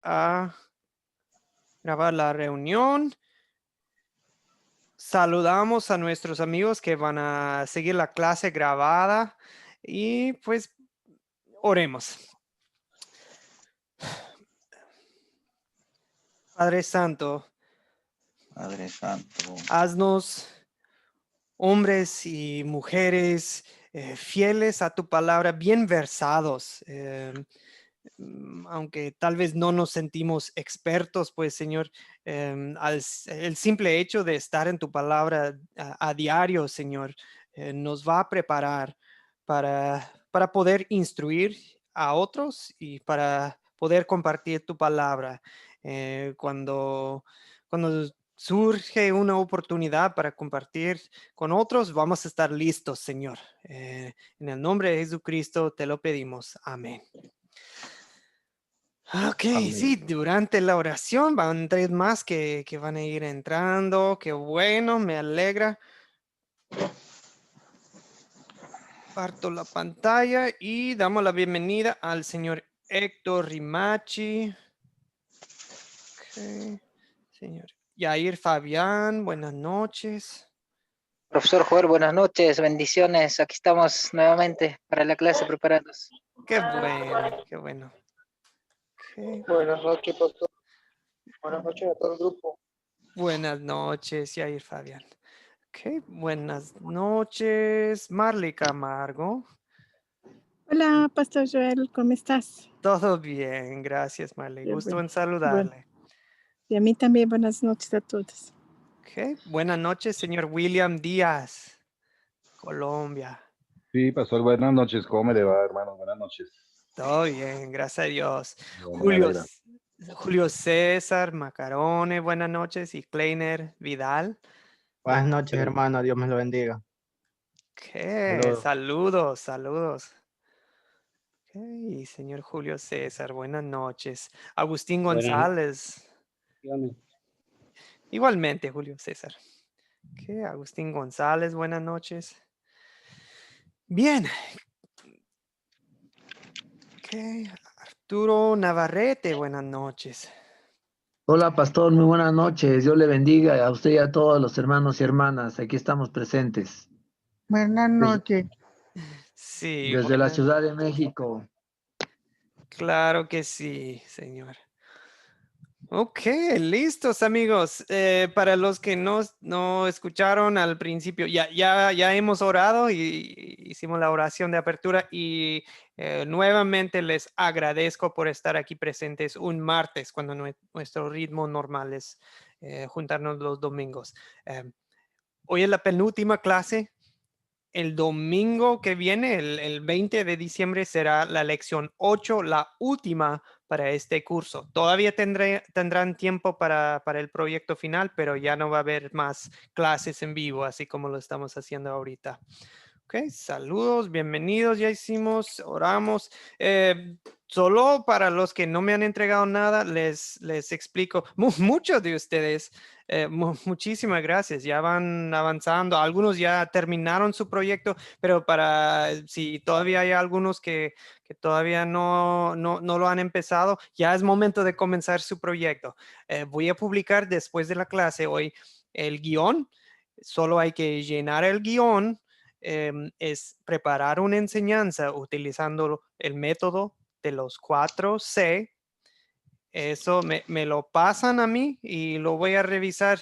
a grabar la reunión. Saludamos a nuestros amigos que van a seguir la clase grabada y pues oremos. Padre Santo, Padre Santo, haznos hombres y mujeres fieles a tu palabra, bien versados. Aunque tal vez no nos sentimos expertos, pues Señor, el simple hecho de estar en tu palabra a diario, Señor, nos va a preparar para poder instruir a otros y para poder compartir tu palabra. Cuando surge una oportunidad para compartir con otros, vamos a estar listos, Señor. En el nombre de Jesucristo te lo pedimos. Amén. Ok, amén. sí, durante la oración van 3 más que van a ir entrando. Qué bueno, me alegra. Parto la pantalla y damos la bienvenida al señor Héctor Rimachi. Ok, señor Yair Fabián, buenas noches. Profesor Joel, buenas noches, bendiciones. Aquí estamos nuevamente para la clase preparados. Qué bueno, qué bueno. Okay. Buenas noches, pastor. Buenas noches a todo el grupo. Buenas noches, Yair Fabián. Ok, buenas noches, Marley Camargo. Hola, Pastor Joel, ¿cómo estás? Todo bien, gracias, Marley. Bien, Gusto bueno. en saludarle. Y a mí también buenas noches a todos. Ok, buenas noches, señor William Díaz, Colombia. Sí, pastor, buenas noches. ¿Cómo me le va, hermano? Buenas noches. Todo bien, gracias a Dios. Bueno, me alegra. Julio César Macarone, buenas noches. Y Kleiner Vidal. Buenas noches, hermano. Dios me lo bendiga. Ok, saludos. Ok, y señor Julio César, buenas noches. Agustín González. Igualmente, Julio César. Ok, Agustín González, buenas noches. Bien. Ok, Arturo Navarrete, buenas noches. Hola, pastor, muy buenas noches. Dios le bendiga a usted y a todos los hermanos y hermanas. Aquí estamos presentes. Buenas noches. Sí, Desde la Ciudad de México. claro que sí, señor. Ok, listos amigos. Para los que no escucharon al principio, ya hemos orado y hicimos la oración de apertura y nuevamente les agradezco por estar aquí presentes un martes cuando nuestro ritmo normal es juntarnos los domingos. Hoy es la penúltima clase. El domingo que viene, el 20 de diciembre, será la lección 8, la última para este curso. Todavía tendrán tiempo para el proyecto final, pero ya no va a haber más clases en vivo, así como lo estamos haciendo ahorita. Ok, saludos, bienvenidos, ya hicimos, oramos. Solo para los que no me han entregado nada, les explico. Muchos de ustedes, muchísimas gracias, ya van avanzando. Algunos ya terminaron su proyecto, pero si todavía hay algunos que todavía no lo han empezado, ya es momento de comenzar su proyecto. Voy a publicar después de la clase hoy el guión. Solo hay que llenar el guión. Es preparar una enseñanza utilizando el método de los 4C. Eso me lo pasan a mí y lo voy a revisar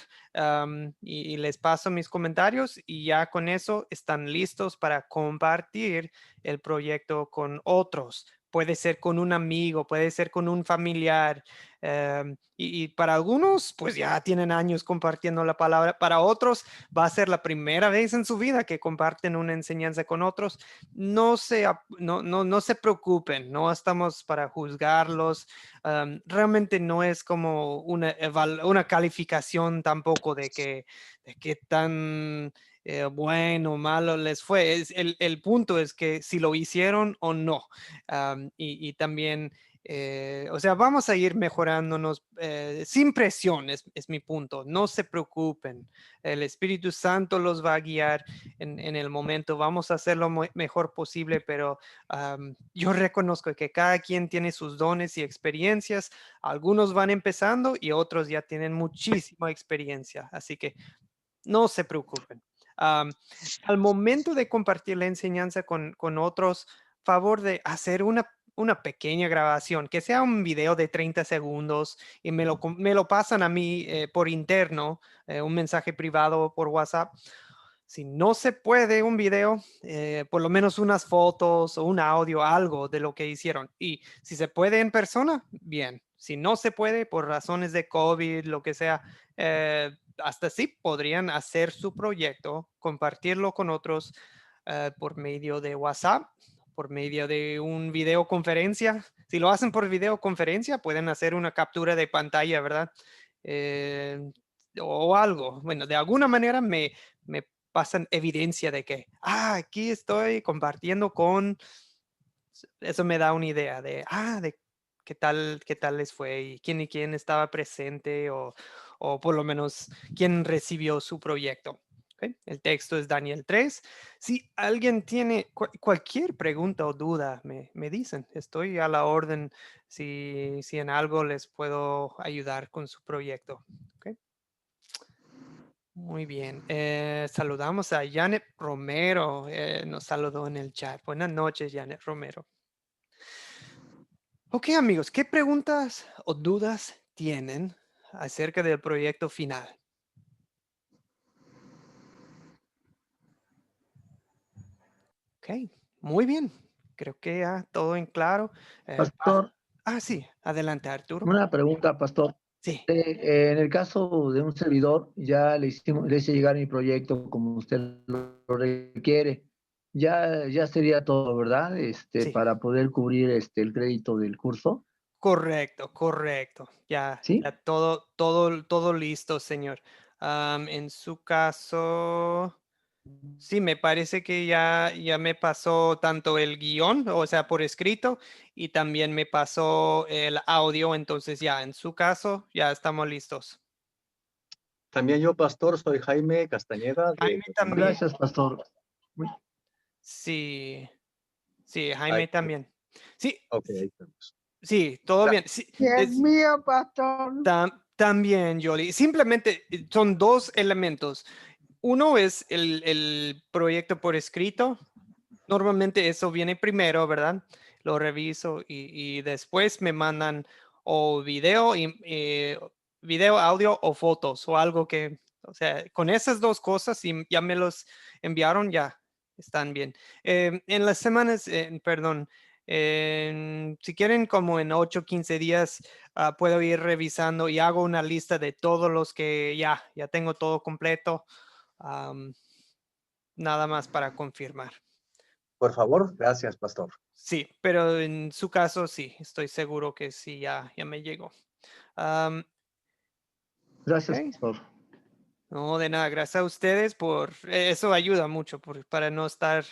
y les paso mis comentarios y ya con eso están listos para compartir el proyecto con otros. Puede ser con un amigo, puede ser con un familiar. Y para algunos, pues ya tienen años compartiendo la palabra. Para otros, va a ser la primera vez en su vida que comparten una enseñanza con otros. No se preocupen, no estamos para juzgarlos. Realmente no es como una calificación tampoco de qué tan bueno o malo les fue. El punto es que si lo hicieron o no. Y también O sea, vamos a ir mejorándonos sin presión, es mi punto. No se preocupen. El Espíritu Santo los va a guiar en el momento. Vamos a hacer lo mejor posible, pero yo reconozco que cada quien tiene sus dones y experiencias. Algunos van empezando y otros ya tienen muchísima experiencia. Así que no se preocupen. Al momento de compartir la enseñanza con otros, favor de hacer una pequeña grabación, que sea un video de 30 segundos y me lo pasan a mí por interno, un mensaje privado por WhatsApp. Si no se puede un video, por lo menos unas fotos o un audio, algo de lo que hicieron. Y si se puede en persona, bien. Si no se puede por razones de COVID, lo que sea, hasta sí podrían hacer su proyecto, compartirlo con otros por medio de WhatsApp, por medio de un videoconferencia. Si lo hacen por videoconferencia, pueden hacer una captura de pantalla, ¿verdad? O algo. Bueno, de alguna manera me pasan evidencia de que, aquí estoy compartiendo con, eso me da una idea de qué tal les fue y quién estaba presente o por lo menos quién recibió su proyecto. ¿Okay? El texto es Daniel 3. Si alguien tiene cualquier pregunta o duda, me dicen. Estoy a la orden si en algo les puedo ayudar con su proyecto. ¿Okay? Muy bien. Saludamos a Janet Romero. Nos saludó en el chat. Buenas noches, Janet Romero. Ok, amigos, ¿qué preguntas o dudas tienen acerca del proyecto final? Ok, muy bien. Creo que ya todo en claro. Pastor, Sí, adelante, Arturo. una pregunta, pastor. Sí, En el caso de un servidor, ya le hice llegar mi proyecto como usted lo requiere. Ya sería todo, ¿verdad? sí. Para poder cubrir el crédito del curso. Correcto, correcto. Ya ¿Sí? todo listo, señor. En su caso, sí, me parece que ya me pasó tanto el guión, o sea, por escrito, y también me pasó el audio, entonces ya, en su caso, ya estamos listos. También yo, pastor, soy Jaime Castañeda de Jaime Guatemala. también. Gracias, pastor. Sí, sí, Ay, Jaime también. Sí, ok, ahí estamos. sí, todo bien. Sí, Dios mío, pastor. también, Yoli. Simplemente son dos elementos. Uno es el proyecto por escrito. Normalmente eso viene primero, ¿verdad? Lo reviso y después me mandan o video, audio o fotos o algo que, o sea, con esas dos cosas, si ya me los enviaron, ya están bien. En las semanas, perdón, si quieren como en 8 o 15 días, puedo ir revisando y hago una lista de todos los que ya tengo todo completo. am, Nada más para confirmar. Por favor, gracias, pastor. Sí, pero en su caso sí, estoy seguro que sí, ya me llegó. Am, Gracias, ok. pastor. No, de nada, gracias a ustedes por eso ayuda mucho para no estar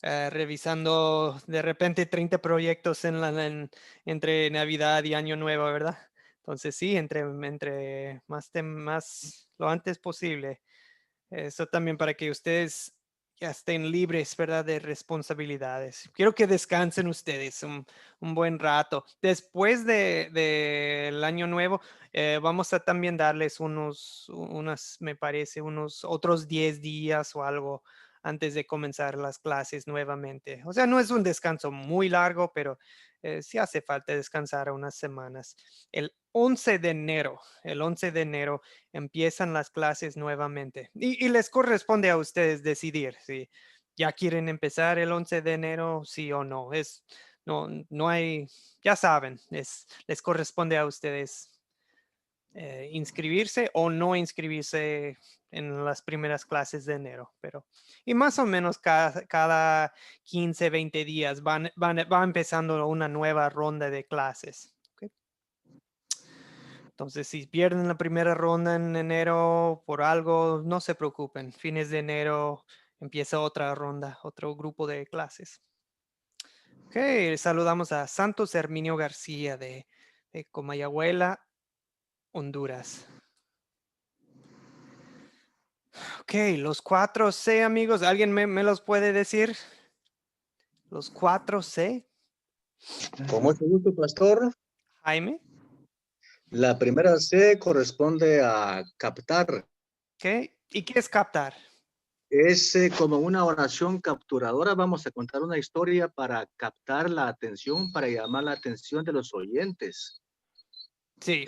revisando de repente 30 proyectos entre Navidad y Año Nuevo, ¿verdad? Entonces sí, entre más lo antes posible. Eso también para que ustedes ya estén libres, ¿verdad? De responsabilidades. Quiero que descansen ustedes un buen rato. Después del año nuevo, vamos a también darles me parece, unos otros 10 días o algo antes de comenzar las clases nuevamente. O sea, no es un descanso muy largo, pero sí hace falta descansar unas semanas. El 11 de enero, el 11 de enero empiezan las clases nuevamente y les corresponde a ustedes decidir si ya quieren empezar el 11 de enero, sí o no. No hay, ya saben, les corresponde a ustedes inscribirse o no inscribirse en las primeras clases de enero, y más o menos cada 15, 20 días va empezando una nueva ronda de clases. ¿Ok? Entonces, si pierden la primera ronda en enero por algo, no se preocupen. Fines de enero empieza otra ronda, otro grupo de clases. Ok, saludamos a Santos Herminio García de Comayagüela, Honduras. Ok, los 4C, amigos. ¿Alguien me los puede decir? Los 4C, Con mucho gusto, pastor. Jaime. La primera C corresponde a captar. Ok, ¿y qué es captar? Es como una oración capturadora. Vamos a contar una historia para captar la atención, para llamar la atención de los oyentes. Sí,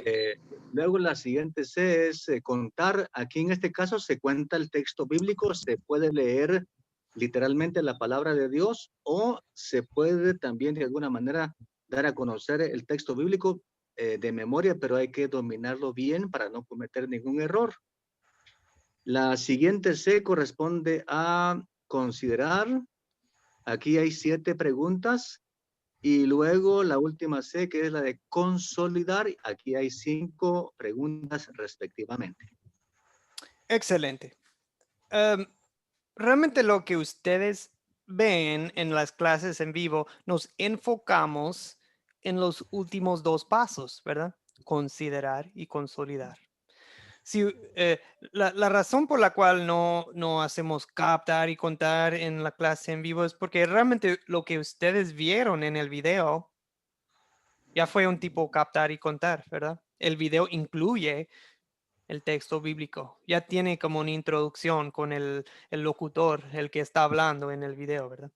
Luego la siguiente C es contar. Aquí en este caso se cuenta el texto bíblico, se puede leer literalmente la palabra de Dios o se puede también de alguna manera dar a conocer el texto bíblico de memoria, pero hay que dominarlo bien para no cometer ningún error. La siguiente C corresponde a considerar. Aquí hay 7 preguntas. Y luego la última C, que es la de consolidar. Aquí hay 5 preguntas respectivamente. excelente. Realmente lo que ustedes ven en las clases en vivo, nos enfocamos en los últimos 2 pasos, ¿verdad? Considerar y consolidar. Sí, la razón por la cual no hacemos captar y contar en la clase en vivo es porque realmente lo que ustedes vieron en el video ya fue un tipo captar y contar, ¿verdad? El video incluye el texto bíblico, ya tiene como una introducción con el locutor, el que está hablando en el video, ¿verdad?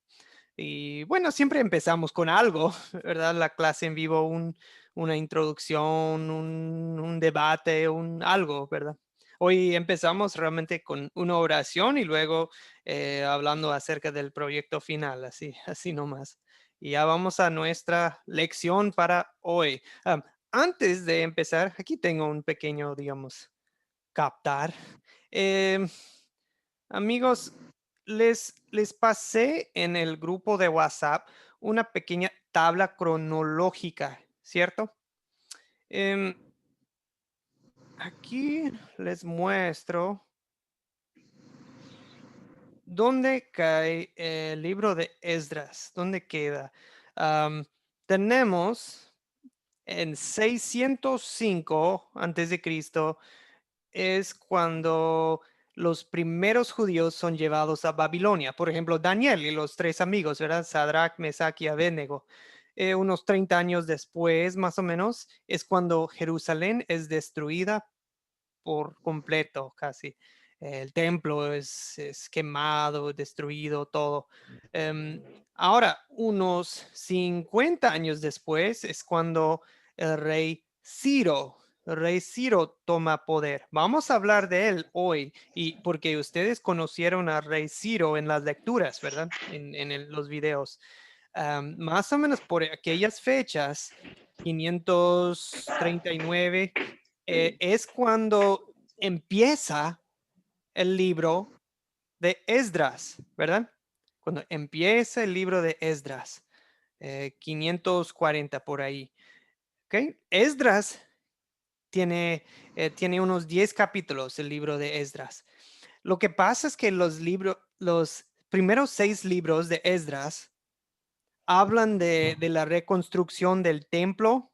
Y bueno, siempre empezamos con algo, ¿verdad? La clase en vivo, una introducción, un debate, algo, ¿verdad? Hoy empezamos realmente con una oración y luego hablando acerca del proyecto final, así, así nomás. Y ya vamos a nuestra lección para hoy. Antes de empezar, aquí tengo un pequeño, digamos, captar. Em, Amigos, les pasé en el grupo de WhatsApp una pequeña tabla cronológica, ¿cierto? Em, Aquí les muestro dónde cae el libro de Esdras, dónde queda. Tenemos en 605 antes de Cristo es cuando los primeros judíos son llevados a Babilonia. Por ejemplo, Daniel y los 3 amigos, ¿verdad? Sadrach, Mesach y Abednego. Unos 30 años después, más o menos, es cuando Jerusalén es destruida por completo, casi. El templo es quemado, destruido, todo. Ahora, unos 50 años después es cuando el rey Ciro toma poder. Vamos a hablar de él hoy, y porque ustedes conocieron al rey Ciro en las lecturas, ¿verdad? En los videos. Más o menos por aquellas fechas, 539, es cuando empieza el libro de Esdras, ¿verdad? Cuando empieza el libro de Esdras, 540 por ahí. ¿Ok? Esdras tiene unos 10 capítulos, el libro de Esdras. Lo que pasa es que los primeros 6 libros de Esdras hablan de la reconstrucción del templo.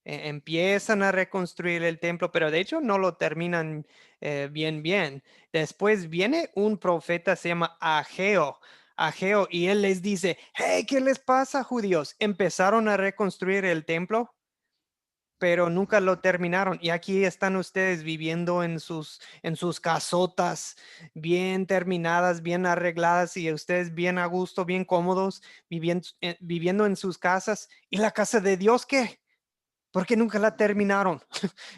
Empiezan a reconstruir el templo, pero de hecho no lo terminan bien. Después viene un profeta, se llama Ageo, y él les dice, hey, ¿qué les pasa, judíos? Empezaron a reconstruir el templo, pero nunca lo terminaron. Y aquí están ustedes viviendo en sus casotas, bien terminadas, bien arregladas, y ustedes bien a gusto, bien cómodos, viviendo en sus casas. ¿Y la casa de Dios qué? Porque nunca la terminaron.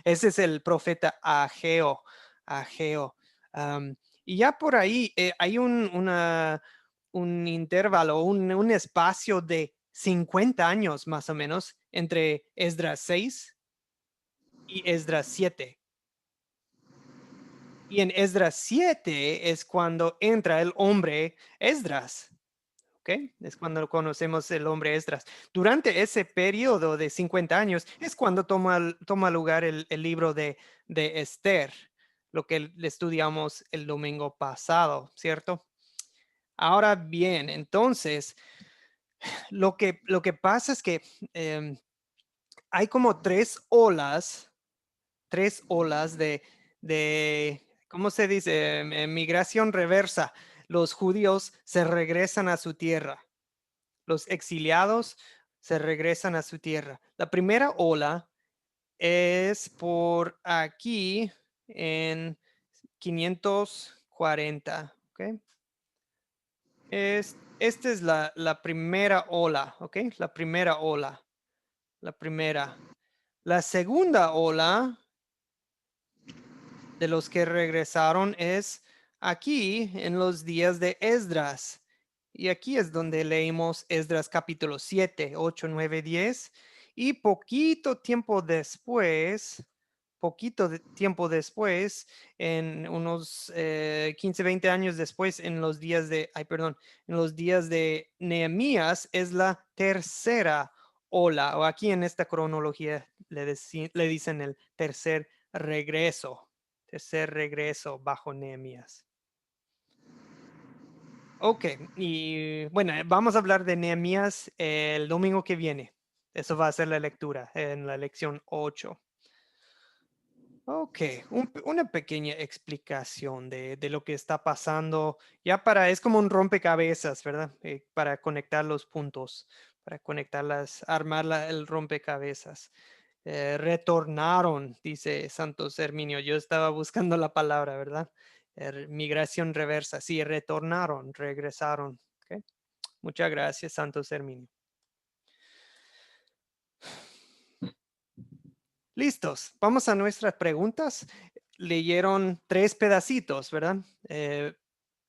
Ese es el profeta Ageo. Am, y ya por ahí hay un intervalo, un espacio de 50 años más o menos entre Esdras 6 y Esdras 7. Y en Esdras 7 es cuando entra el hombre Esdras. ¿Ok? Es cuando conocemos el hombre Esdras. Durante ese periodo de 50 años es cuando toma lugar el libro de Esther, lo que le estudiamos el domingo pasado, ¿cierto? Ahora bien, entonces, lo que pasa es que hay como tres olas de ¿cómo se dice? Migración reversa. Los judíos se regresan a su tierra. Los exiliados se regresan a su tierra. La primera ola es por aquí en 540, ¿ok? Esta es la primera ola, ¿ok? La primera ola. La primera. La segunda ola de los que regresaron es aquí en los días de Esdras. Y aquí es donde leímos Esdras capítulo 7, 8, 9, 10. Y poquito tiempo después, en unos 15, 20 años después, en los días de Nehemías, es la tercera ola, o aquí en esta cronología le dicen el tercer regreso bajo Nehemías. Ok, y bueno, vamos a hablar de Nehemías el domingo que viene. Eso va a ser la lectura en la lección 8. Ok, una pequeña explicación de lo que está pasando. Es como un rompecabezas, ¿verdad? Para conectar los puntos, armar el rompecabezas. Retornaron, dice Santos Herminio. Yo estaba buscando la palabra, ¿verdad? Migración reversa. Sí, retornaron, regresaron. ¿Okay? Muchas gracias, Santos Herminio. Listos. Vamos a nuestras preguntas. Leyeron 3 pedacitos, ¿verdad?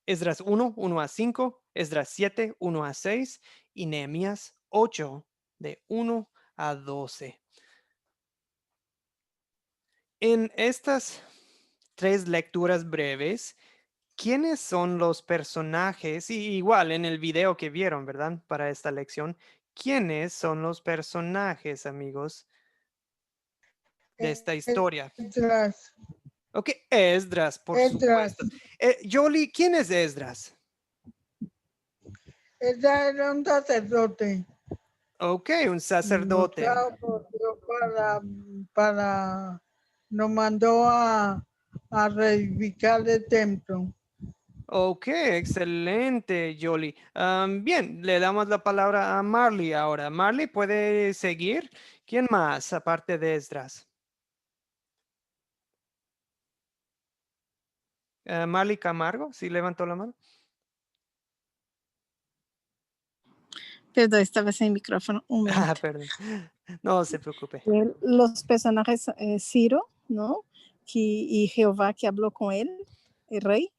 Esdras 1, 1 a 5, Esdras 7, 1 a 6 y Nehemías 8, de 1 a 12. En estas 3 lecturas breves, ¿quiénes son los personajes? Y igual en el video que vieron, ¿verdad? Para esta lección, ¿quiénes son los personajes, amigos, de esta historia? Esdras. Ok, Esdras, por supuesto. Yoli, ¿quién es Esdras? Esdras era un sacerdote. Ok, un sacerdote. Mostrado por Dios nos mandó a reedificar el templo. Ok, excelente, Yoli. Bien, le damos la palabra a Marley ahora. Marley, ¿puede seguir? ¿Quién más aparte de Esdras? Marley Camargo, ¿sí levantó la mano? Perdón, estaba sin micrófono. Un momento. Perdón. No se preocupe. Los personajes Ciro, ¿no? Y Jehová que habló con él, el rey,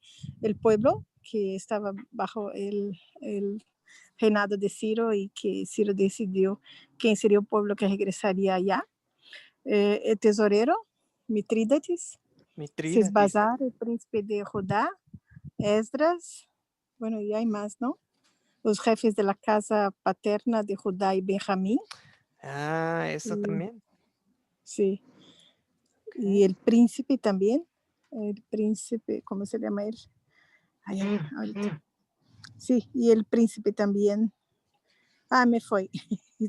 el pueblo que estaba bajo el reinado de Ciro y que Ciro decidió quién sería el pueblo que regresaría allá. El tesorero, Mitrídates, Sesbazar, el príncipe de Judá, Esdras, bueno, y hay más, ¿no? Los jefes de la casa paterna de Judá y Benjamín. Eso también. Sí. Okay. Y el príncipe también. El príncipe, ¿cómo se llama él? Ahorita. Sí, y el príncipe también. Me fue.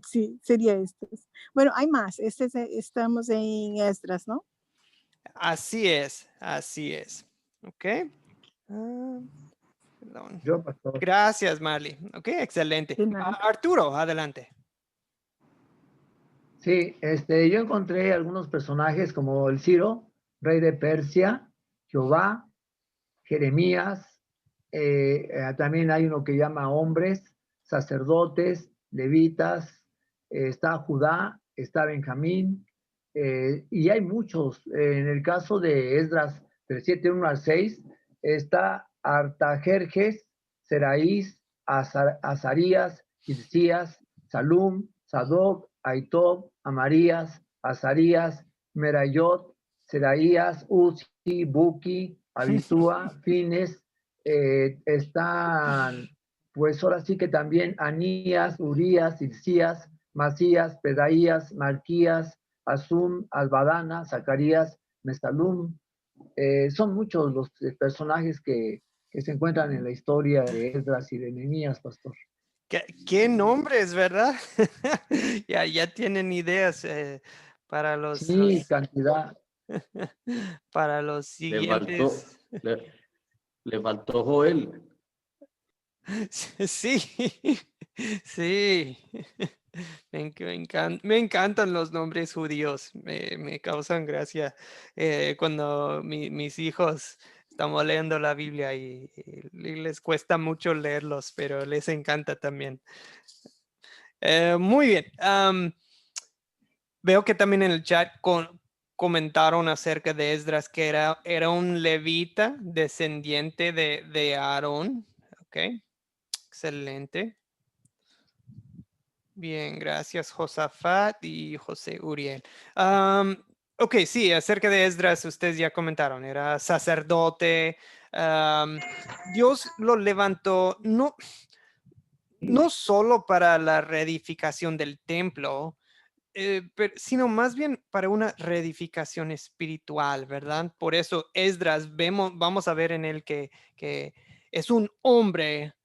Sí, sería estos. Bueno, hay más. Estamos en Esdras, ¿no? Así es. Ok. Perdón. Yo, pastor. Gracias, Marley. Ok, excelente. Arturo, adelante. Sí, yo encontré algunos personajes como el Ciro, rey de Persia, Jehová, Jeremías, también hay uno que llama hombres, sacerdotes, levitas, está Judá, está Benjamín, y hay muchos. En el caso de Esdras, del 7:1 al 6, está Artajerjes, Seraís, Azarías, Hilcías, Salum, Sadoc, Aitob, Amarías, Azarías, Merayot, Seraías, Uzi, Buki, Abisúa, Fines, están, pues ahora sí que también Anías, Urías, Hilcías, Masías, Pedaías, Malquías, Azum, Albadana, Zacarías, Mesalum. Son muchos los personajes que se encuentran en la historia de Esdras y de Nehemías, pastor. ¿Qué nombres, verdad? Ya tienen ideas para Sí, cantidad. para los Le faltó, siguientes. le faltó Joel. Sí, sí. Me encantan los nombres judíos. Me causan gracia cuando mis hijos estamos leyendo la Biblia y les cuesta mucho leerlos, pero les encanta también. Muy bien. Veo que también en el chat comentaron acerca de Esdras que era un levita descendiente de Aarón. Ok, excelente. Bien, gracias Josafat y José Uriel. Ok, sí, acerca de Esdras ustedes ya comentaron, era sacerdote. Dios lo levantó no solo para la reedificación del templo, sino más bien para una reedificación espiritual, ¿verdad? Por eso Esdras, vamos a ver en él que es un hombre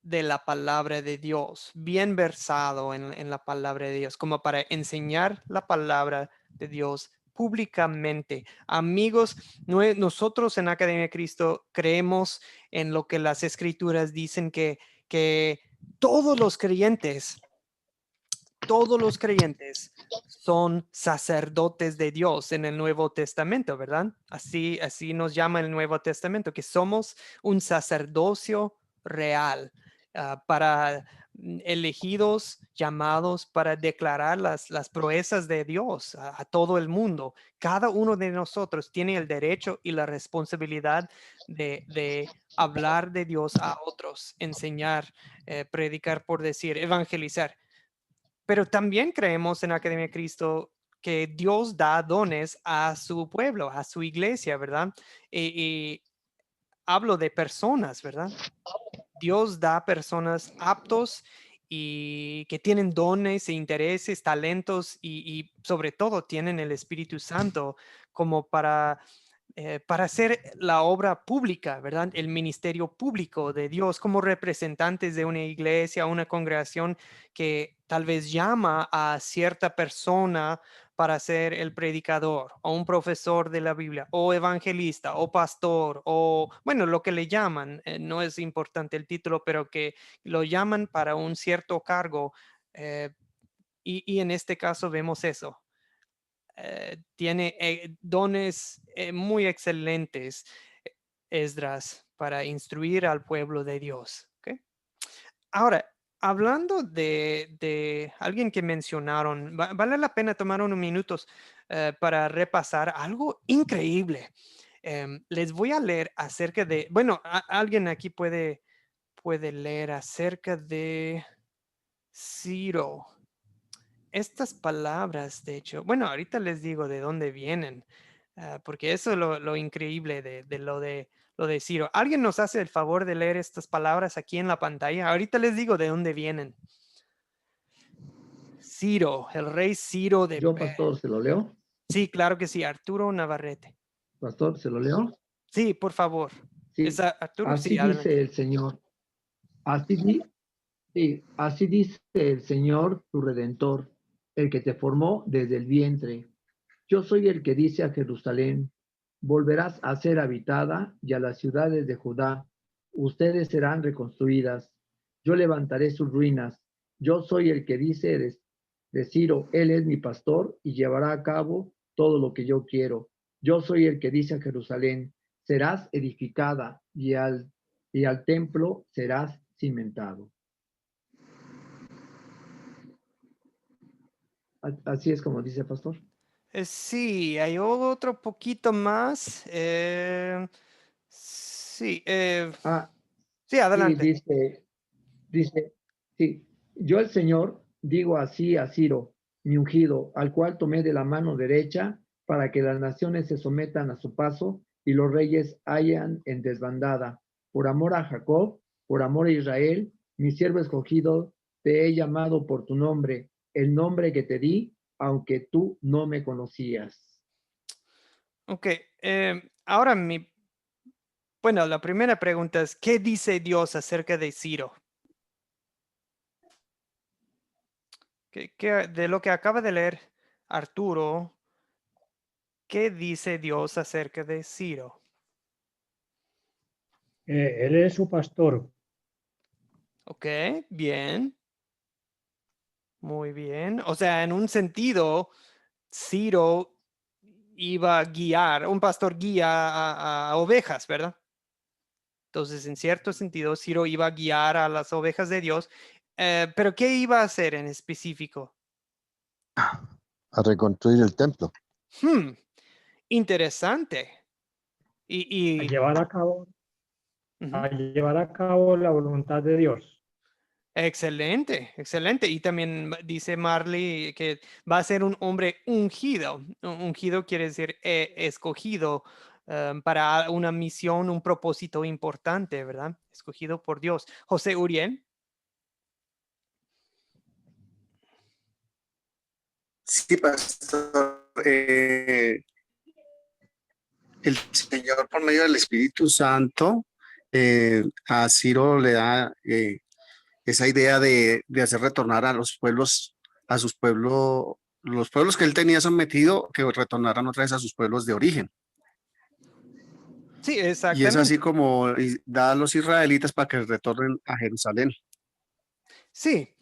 de la palabra de Dios, bien versado en la palabra de Dios, como para enseñar la palabra de Dios públicamente. Amigos, nosotros en Academia de Cristo creemos en lo que las escrituras dicen que todos los creyentes son sacerdotes de Dios en el Nuevo Testamento, ¿verdad? Así nos llama el Nuevo Testamento, que somos un sacerdocio real para elegidos, llamados para declarar las proezas de Dios a todo el mundo. Cada uno de nosotros tiene el derecho y la responsabilidad de hablar de Dios a otros, enseñar, predicar por decir, evangelizar. Pero también creemos en Academia de Cristo que Dios da dones a su pueblo, a su iglesia, ¿verdad? Y hablo de personas, ¿verdad? Dios da personas aptos y que tienen dones e intereses, talentos y sobre todo tienen el Espíritu Santo como para hacer la obra pública, ¿verdad? El ministerio público de Dios como representantes de una iglesia, una congregación que tal vez llama a cierta persona para ser el predicador o un profesor de la Biblia o evangelista o pastor o, bueno, lo que le llaman, no es importante el título, pero que lo llaman para un cierto cargo. Y en este caso vemos eso. Tiene dones muy excelentes, Esdras, para instruir al pueblo de Dios. ¿Okay? Ahora, hablando de alguien que mencionaron, vale la pena tomar unos minutos para repasar algo increíble. Les voy a leer acerca de, bueno, alguien aquí puede leer acerca de Ciro. Estas palabras, de hecho, bueno, ahorita les digo de dónde vienen, porque eso es lo increíble de lo de Ciro. ¿Alguien nos hace el favor de leer estas palabras aquí en la pantalla? Ahorita les digo de dónde vienen. Ciro, el rey Ciro de... Yo, pastor, ¿se lo leo? Sí, claro que sí, Arturo Navarrete. Pastor, ¿se lo leo? Sí, por favor. Sí, ¿Es Arturo? así Sí, adelante. dice el Señor. Así dice el Señor, tu Redentor, el que te formó desde el vientre. Yo soy el que dice a Jerusalén, volverás a ser habitada, y a las ciudades de Judá, ustedes serán reconstruidas. Yo levantaré sus ruinas. Yo soy el que dice de Ciro, él es mi pastor y llevará a cabo todo lo que yo quiero. Yo soy el que dice a Jerusalén, serás edificada, y al templo serás cimentado. Así es como dice el pastor. Sí, hay otro poquito más. Sí, sí, Sí, adelante. dice, sí, yo el Señor digo así a Ciro, mi ungido, al cual tomé de la mano derecha para que las naciones se sometan a su paso y los reyes hayan en desbandada. Por amor a Jacob, por amor a Israel, mi siervo escogido, te he llamado por tu nombre, el nombre que te di, aunque tú no me conocías. Ok, ahora bueno, la primera pregunta es, ¿qué dice Dios acerca de Ciro? De lo que acaba de leer Arturo, ¿qué dice Dios acerca de Ciro? Él es su pastor. Ok, bien. Muy bien. O sea, en un sentido, Ciro iba a guiar, un pastor guía a ovejas, ¿verdad? Entonces, en cierto sentido, Ciro iba a guiar a las ovejas de Dios. Pero ¿qué iba a hacer en específico? A reconstruir el templo. Interesante. A llevar a cabo, Ujú. a llevar a cabo la voluntad de Dios. Excelente, excelente. Y también dice Marley que va a ser un hombre ungido. Ungido quiere decir escogido para una misión, un propósito importante, ¿verdad? Escogido por Dios. José Uriel. Sí, pastor. El Señor, por medio del Espíritu Santo, a Ciro le da esa idea de hacer retornar a los pueblos, a sus pueblos, los pueblos que él tenía sometido, que retornaran otra vez a sus pueblos de origen. Sí, Y es exactamente. así como da a los israelitas para que retornen a Jerusalén. Sí.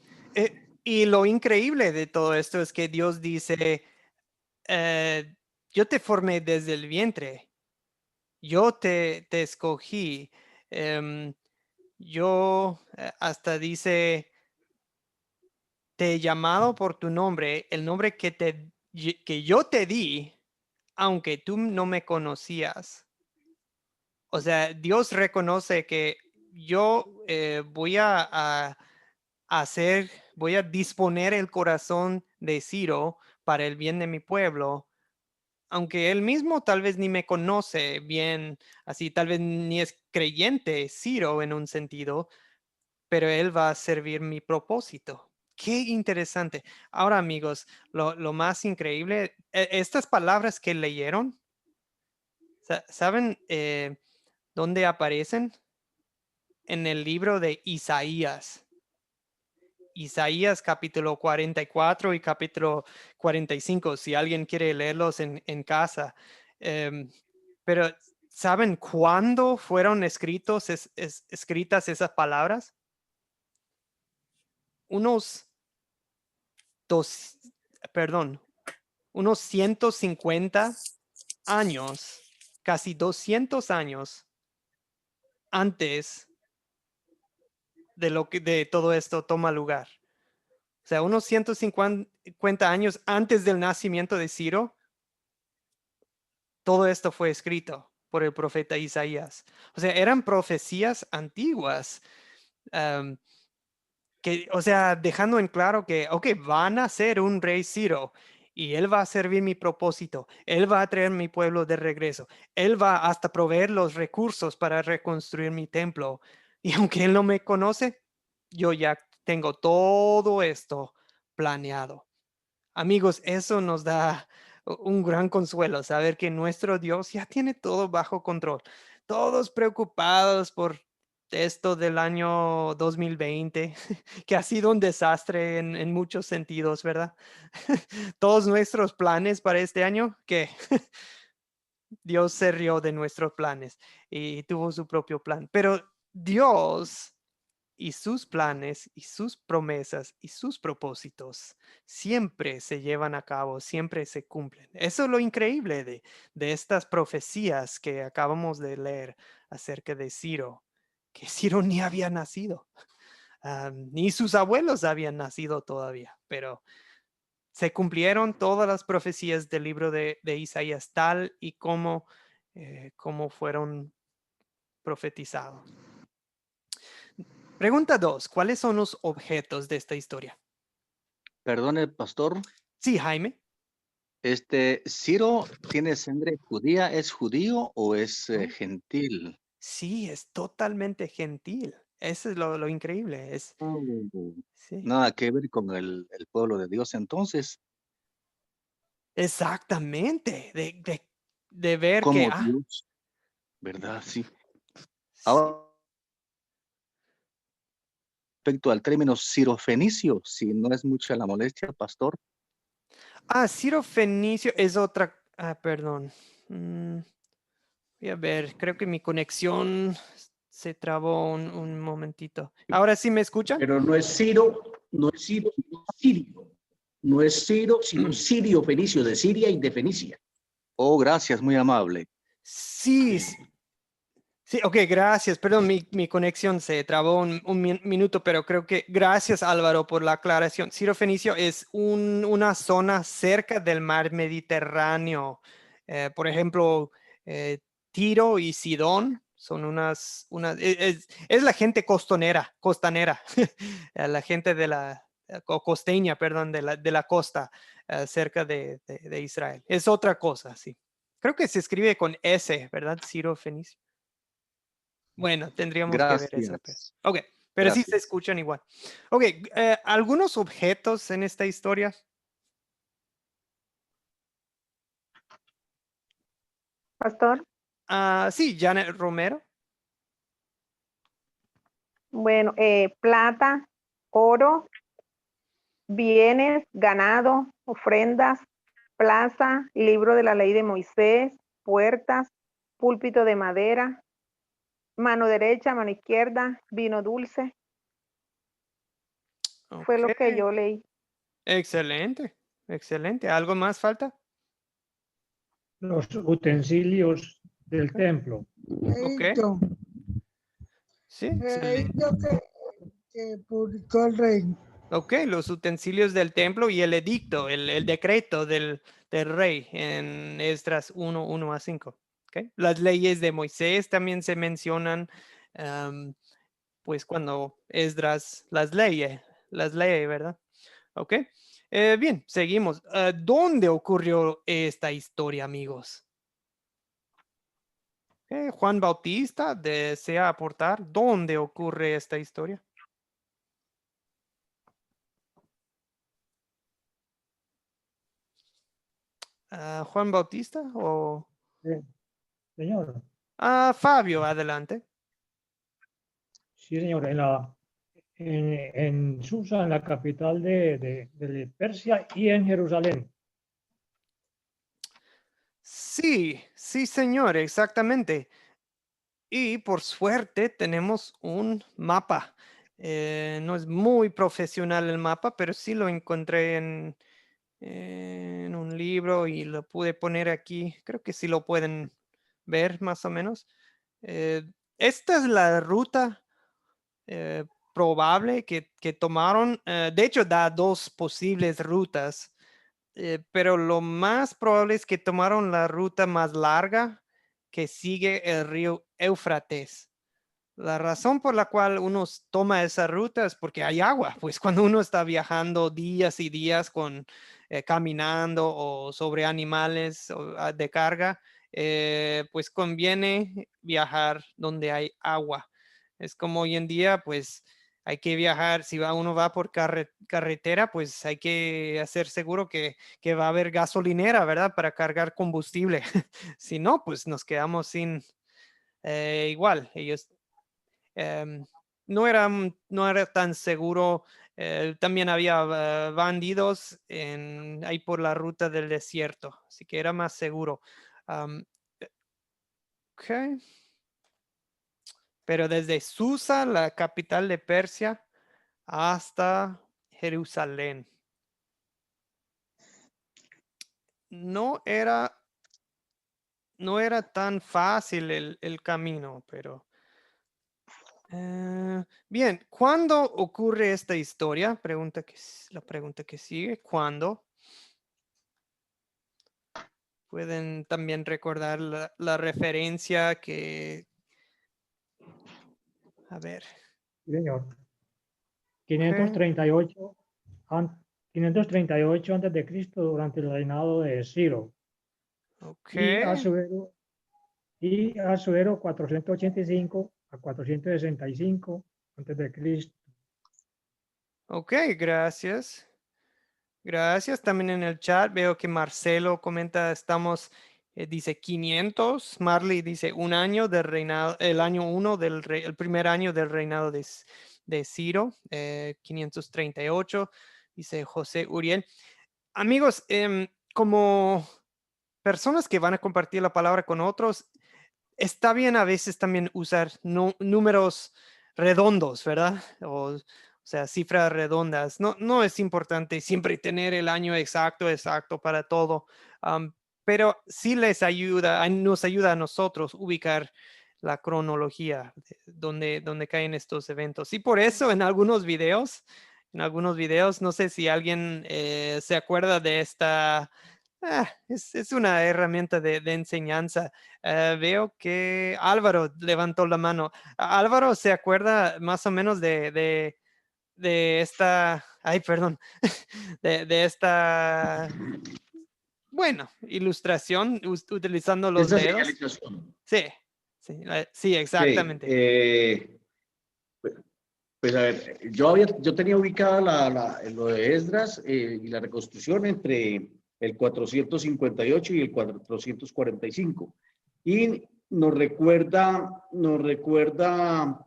Y lo increíble de todo esto es que Dios dice, yo te formé desde el vientre, yo te escogí. Yo hasta dice, te he llamado por tu nombre, el nombre que yo te di, aunque tú no me conocías. O sea, Dios reconoce que yo voy a hacer, voy a disponer el corazón de Ciro para el bien de mi pueblo, aunque él mismo tal vez ni me conoce bien, así tal vez ni es creyente Ciro en un sentido, pero él va a servir mi propósito. Qué interesante. Ahora, amigos, lo más increíble, estas palabras que leyeron, ¿saben dónde aparecen? En el libro de Isaías. Isaías capítulo 44 y capítulo 45, si alguien quiere leerlos en casa. Pero, ¿saben cuándo fueron escritas esas palabras? Unos unos 150 años, casi 200 años antes de todo esto toma lugar. O sea, unos 150 años antes del nacimiento de Ciro, todo esto fue escrito por el profeta Isaías. O sea, eran profecías antiguas. O sea, dejando en claro que, ok, van a ser un rey Ciro y él va a servir mi propósito. Él va a traer mi pueblo de regreso. Él va hasta proveer los recursos para reconstruir mi templo. Y aunque él no me conoce, yo ya tengo todo esto planeado. Amigos, eso nos da un gran consuelo, saber que nuestro Dios ya tiene todo bajo control. Todos preocupados por esto del año 2020, que ha sido un desastre en muchos sentidos, ¿verdad? Todos nuestros planes para este año, que Dios se rió de nuestros planes y tuvo su propio plan. Pero Dios y sus planes y sus promesas y sus propósitos siempre se llevan a cabo, siempre se cumplen. Eso es lo increíble de estas profecías que acabamos de leer acerca de Ciro, que Ciro ni había nacido, ni sus abuelos habían nacido todavía, pero se cumplieron todas las profecías del libro de Isaías tal y como fueron profetizados. Pregunta 2. ¿Cuáles son los objetos de esta historia? Perdone, pastor. Sí, Jaime. ¿Ciro tiene sangre judía? ¿Es judío o es gentil? Sí, es totalmente gentil. Eso es lo increíble. Sí. Nada que ver con el pueblo de Dios entonces. Exactamente. De ver Como que... Dios, ¿verdad? Sí. Sí. Ahora, respecto al término sirofenicio, si no es mucha la molestia, pastor. Ciro Fenicio es otra. Perdón. Voy a ver, creo que mi conexión se trabó un momentito. ¿Ahora sí me escuchan? Pero no es Ciro, no es Ciro, sino Sirio. No es Ciro, sino Sirio Fenicio, de Siria y de Fenicia. Oh, gracias, muy amable. Sí, sí, ok, gracias. Perdón, mi conexión se trabó un minuto, pero creo que gracias, Álvaro, por la aclaración. Ciro Fenicio es una zona cerca del mar Mediterráneo. Por ejemplo, Tiro y Sidón son es la gente costanera, la gente de la costeña, perdón, de la costa cerca de Israel. Es otra cosa, sí. Creo que se escribe con S, ¿verdad? Ciro Fenicio. Bueno, tendríamos que ver esa. Ok, pero sí se escuchan igual. Ok, ¿algunos objetos en esta historia? Pastor. Sí, Janet Romero. Bueno, plata, oro, bienes, ganado, ofrendas, plaza, libro de la ley de Moisés, puertas, púlpito de madera, mano derecha, mano izquierda, vino dulce. Okay. Fue lo que yo leí. Excelente, excelente. ¿Algo más falta? Los utensilios del templo. Ok. Sí, que publicó el rey. Ok, los utensilios del templo y el edicto, el decreto del rey en Esdras 1, 1-5. Okay. Las leyes de Moisés también se mencionan, pues cuando Esdras las lee, ¿verdad? Ok. Bien, seguimos. ¿Dónde ocurrió esta historia, amigos? Juan Bautista desea aportar. ¿Dónde ocurre esta historia? Juan Bautista o... Señor. Fabio, adelante. Sí, señor. En Susa, en la capital de Persia, y en Jerusalén. Sí, sí, señor, exactamente. Y por suerte tenemos un mapa. No es muy profesional el mapa, pero sí lo encontré en un libro y lo pude poner aquí. Creo que sí lo pueden ver más o menos. Esta es la ruta probable que tomaron. De hecho, da dos posibles rutas. Pero lo más probable es que tomaron la ruta más larga que sigue el río Éufrates. La razón por la cual uno toma esa ruta es porque hay agua. Pues cuando uno está viajando días y días caminando o sobre animales de carga, pues conviene viajar donde hay agua. Es como hoy en día, pues hay que viajar, si uno va por carretera, pues hay que hacer seguro que va a haber gasolinera, ¿verdad? Para cargar combustible. Si no, pues nos quedamos sin igual. Ellos no era tan seguro. También había bandidos ahí por la ruta del desierto, así que era más seguro. Ok. Pero desde Susa, la capital de Persia, hasta Jerusalén. No era tan fácil el camino, pero... bien, ¿cuándo ocurre esta historia? La pregunta que sigue, ¿cuándo? Pueden también recordar la referencia que... A ver. Señor. 538, 538 antes de Cristo, durante el reinado de Ciro. Okay. Y Asuero 485 a 465 antes de Cristo. Ok, gracias. Gracias. También en el chat veo que Marcelo comenta, dice 500. Marley dice un año del reinado, el año 1 el primer año del reinado de Ciro, 538, dice José Uriel. Amigos, como personas que van a compartir la palabra con otros, está bien a veces también usar números redondos, ¿verdad? O sea, cifras redondas. No es importante siempre tener el año exacto para todo, pero sí nos ayuda a nosotros ubicar la cronología donde caen estos eventos. Y por eso en algunos videos, no sé si alguien se acuerda de esta. Es una herramienta de enseñanza. Veo que Álvaro levantó la mano. Álvaro se acuerda más o menos de esta, ay, perdón, de esta, bueno, ilustración utilizando los Esa dedos. señalización. Sí, sí, exactamente. Pues a ver, yo tenía ubicada lo de Esdras y la reconstrucción entre el 458 y el 445. Y nos recuerda a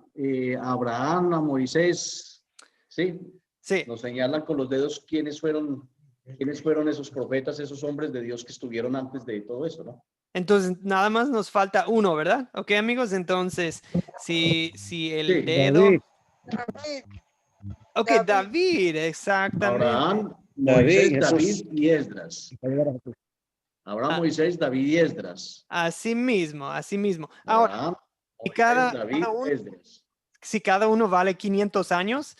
Abraham, a Moisés, ¿sí? Sí. Nos señalan con los dedos quiénes fueron esos profetas, esos hombres de Dios que estuvieron antes de todo eso, ¿no? Entonces, nada más nos falta uno, ¿verdad? Ok, amigos, entonces, si el Sí, dedo... David. Ok, David, exactamente. Abraham, Moisés, David, Jesús. David y Esdras. Abraham, Moisés, David y Esdras. Así mismo, así mismo. Ahora, Abraham, si Moisés, David, Esdras. si cada uno vale 500 años,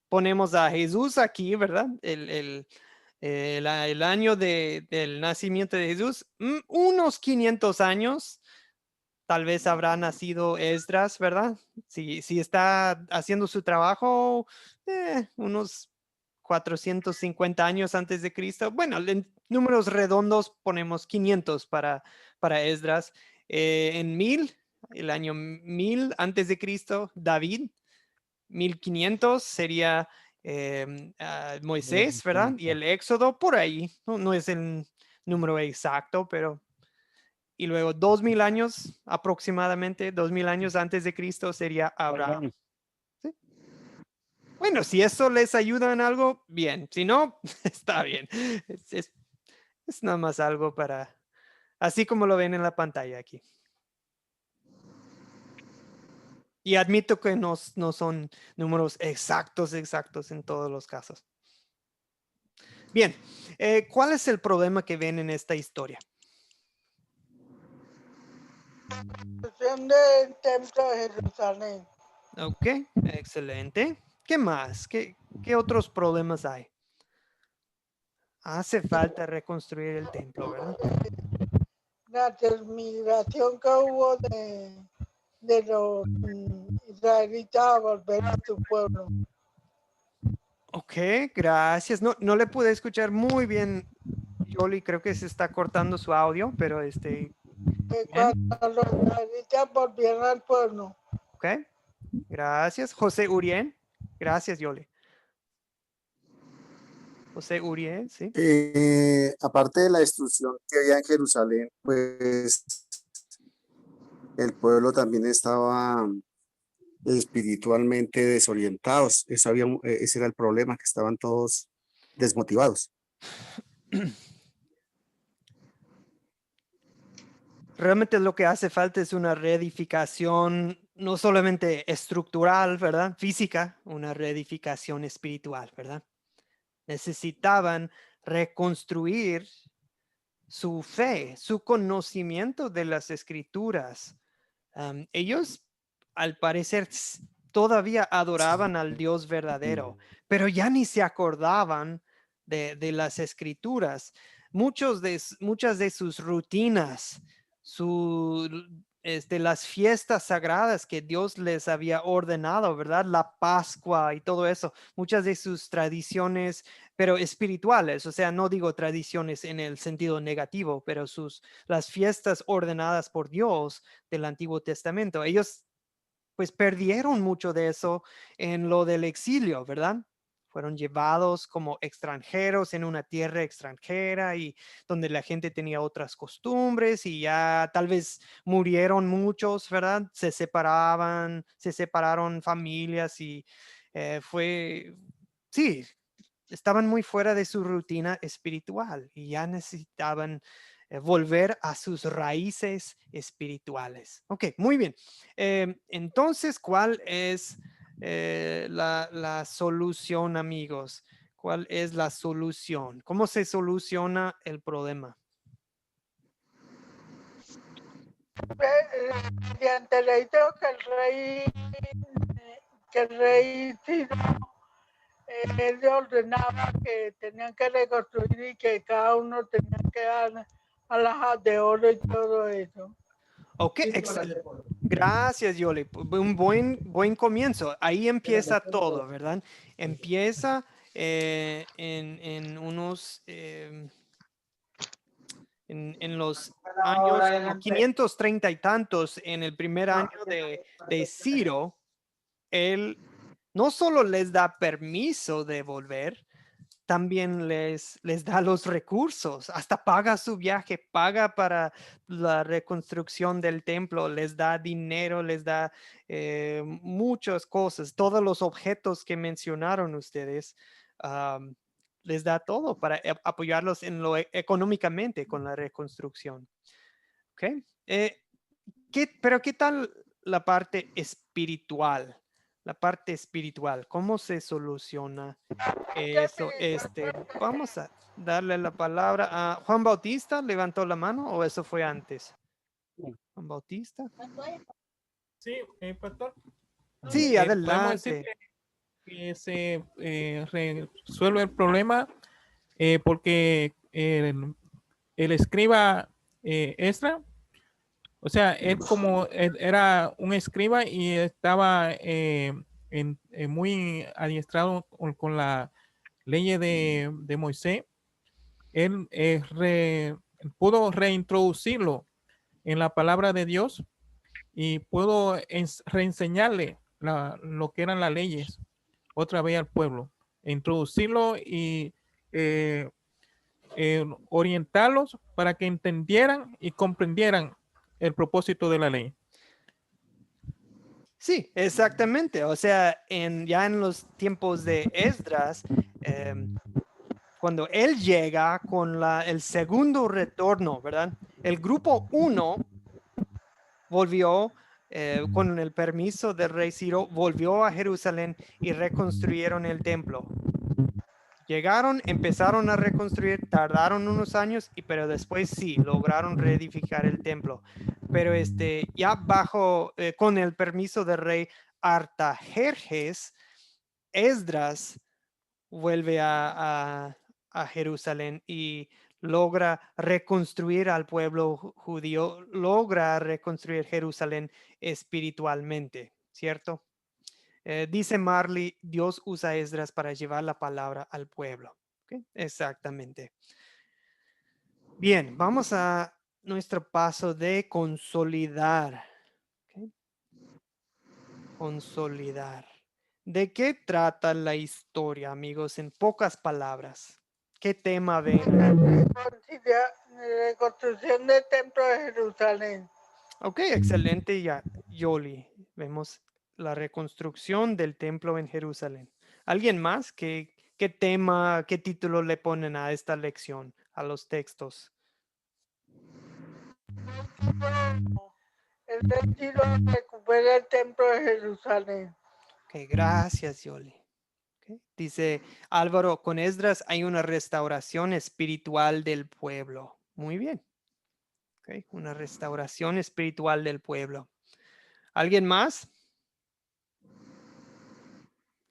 ponemos a Jesús aquí, ¿verdad? El año del nacimiento de Jesús, unos 500 años, tal vez habrá nacido Esdras, ¿verdad? Si está haciendo su trabajo, unos 450 años antes de Cristo. Bueno, en números redondos ponemos 500 para Esdras. En 1000, el año 1000 antes de Cristo, David. 1500 sería Moisés, ¿verdad? Y el Éxodo por ahí. No es el número exacto, pero... Y luego 2000 años aproximadamente, 2000 años antes de Cristo sería Abraham. ¿Sí? Bueno, si eso les ayuda en algo, bien. Si no, está bien. Es nada más algo para, así como lo ven en la pantalla aquí. Y admito que no son números exactos en todos los casos. Bien, ¿cuál es el problema que ven en esta historia? Del templo de Jerusalén. Ok, excelente. ¿Qué más? ¿Qué otros problemas hay? Hace falta reconstruir el templo, ¿verdad? La transmigración que hubo de los israelitas a volver a su pueblo. Ok, gracias. No le pude escuchar muy bien, Yoli. Creo que se está cortando su audio, pero Cuando los israelitas volvieron al pueblo. Ok, gracias. José Uriel. Gracias, Yoli. José Uriel, sí. Aparte de la destrucción que había en Jerusalén, pues el pueblo también estaba espiritualmente desorientados. Ese era el problema, que estaban todos desmotivados. Realmente lo que hace falta es una reedificación, no solamente estructural, ¿verdad? Física, una reedificación espiritual, ¿verdad? Necesitaban reconstruir su fe, su conocimiento de las escrituras. Ellos, al parecer, todavía adoraban al Dios verdadero, pero ya ni se acordaban de las escrituras. Muchas de sus rutinas, las fiestas sagradas que Dios les había ordenado, ¿verdad? La Pascua y todo eso, muchas de sus tradiciones, pero espirituales, o sea, no digo tradiciones en el sentido negativo, pero las fiestas ordenadas por Dios del Antiguo Testamento, ellos pues perdieron mucho de eso en lo del exilio, ¿verdad? fueron llevados como extranjeros en una tierra extranjera y donde la gente tenía otras costumbres y ya tal vez murieron muchos, ¿verdad? Se separaron familias y sí, estaban muy fuera de su rutina espiritual y ya necesitaban volver a sus raíces espirituales. Ok, muy bien. Entonces, ¿cuál es la solución, amigos? ¿Cuál es la solución? ¿Cómo se soluciona el problema? Mediante el hecho que el rey Ciro él ordenaba que tenían que reconstruir y que cada uno tenía que dar alhajas de oro y todo eso. Ok, excelente. Gracias, Yoli. Un buen comienzo. Ahí empieza todo, ¿verdad? Empieza en unos, en los años como 530 y tantos, en el primer año de Ciro, él no solo les da permiso de volver, también les da los recursos, hasta paga su viaje, paga para la reconstrucción del templo, les da dinero, les da muchas cosas, todos los objetos que mencionaron ustedes, les da todo para apoyarlos en lo económicamente con la reconstrucción. ¿Ok? Pero ¿qué tal la parte espiritual? La parte espiritual, ¿cómo se soluciona eso? Vamos a darle la palabra a Juan Bautista. ¿Levantó la mano o eso fue antes? Juan Bautista. Sí, pastor. Sí, Podemos decir adelante. que se resuelve el problema porque el escriba Esdras, o sea, él como era un escriba y estaba muy adiestrado con la ley de Moisés, él pudo reintroducirlo en la palabra de Dios y pudo reenseñarle lo que eran las leyes otra vez al pueblo, introducirlo y orientarlos para que entendieran y comprendieran el propósito de la ley. Sí, exactamente. O sea, ya en los tiempos de Esdras, cuando él llega con el segundo retorno, ¿verdad? El grupo 1 volvió, con el permiso del rey Ciro, volvió a Jerusalén y reconstruyeron el templo. Llegaron, empezaron a reconstruir, tardaron unos años, pero después sí, lograron reedificar el templo. Pero ya con el permiso del rey Artajerjes, Esdras vuelve a Jerusalén y logra reconstruir al pueblo judío, logra reconstruir Jerusalén espiritualmente, ¿cierto? Dice Marley, Dios usa a Esdras para llevar la palabra al pueblo. ¿Okay? Exactamente. Bien, vamos a nuestro paso de consolidar. ¿Okay? Consolidar. ¿De qué trata la historia, amigos? En pocas palabras. ¿Qué tema ven? Reconstrucción del templo de Jerusalén. Ok, excelente, Yoli. Vemos la reconstrucción del templo en Jerusalén. ¿Alguien más? ¿Qué tema, qué título le ponen a esta lección, a los textos? El rey Ciro recupera el templo de Jerusalén. Ok, gracias, Yoli. Okay. Dice Álvaro, con Esdras hay una restauración espiritual del pueblo. Muy bien. Okay. Una restauración espiritual del pueblo. ¿Alguien más?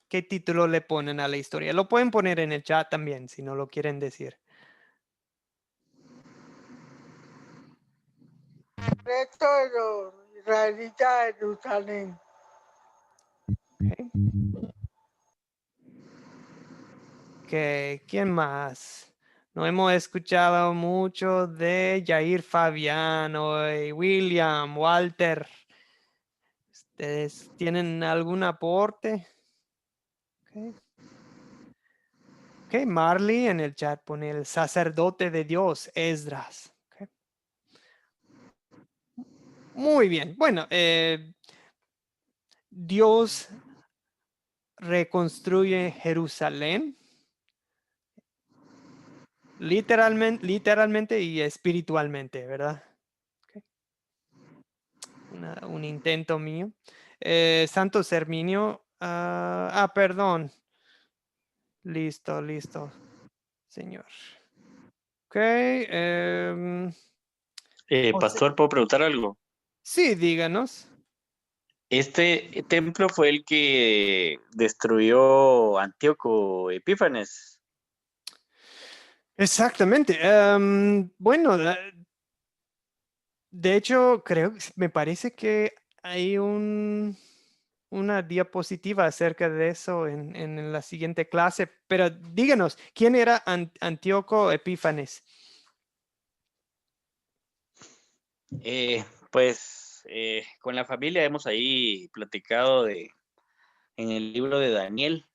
¿Qué título le ponen a la historia? Lo pueden poner en el chat también, si no lo quieren decir. El resto de los israelitas de Jerusalén. Okay. ¿Quién más? No hemos escuchado mucho de Jair Fabiano, William, Walter. ¿Ustedes tienen algún aporte? Okay. Ok, Marley en el chat pone el sacerdote de Dios, Esdras. Ok. Muy bien. Bueno, Dios reconstruye Jerusalén literalmente y espiritualmente, ¿verdad? Ok. Un intento mío. Santo Serminio. Perdón. Listo, señor. Ok. José. Pastor, ¿puedo preguntar algo? Sí, díganos. Este templo fue el que destruyó Antíoco Epífanes. Exactamente. Bueno, de hecho, me parece que hay una diapositiva acerca de eso en la siguiente clase, pero díganos, ¿quién era Antíoco Epífanes? Con la familia hemos ahí platicado en el libro de Daniel,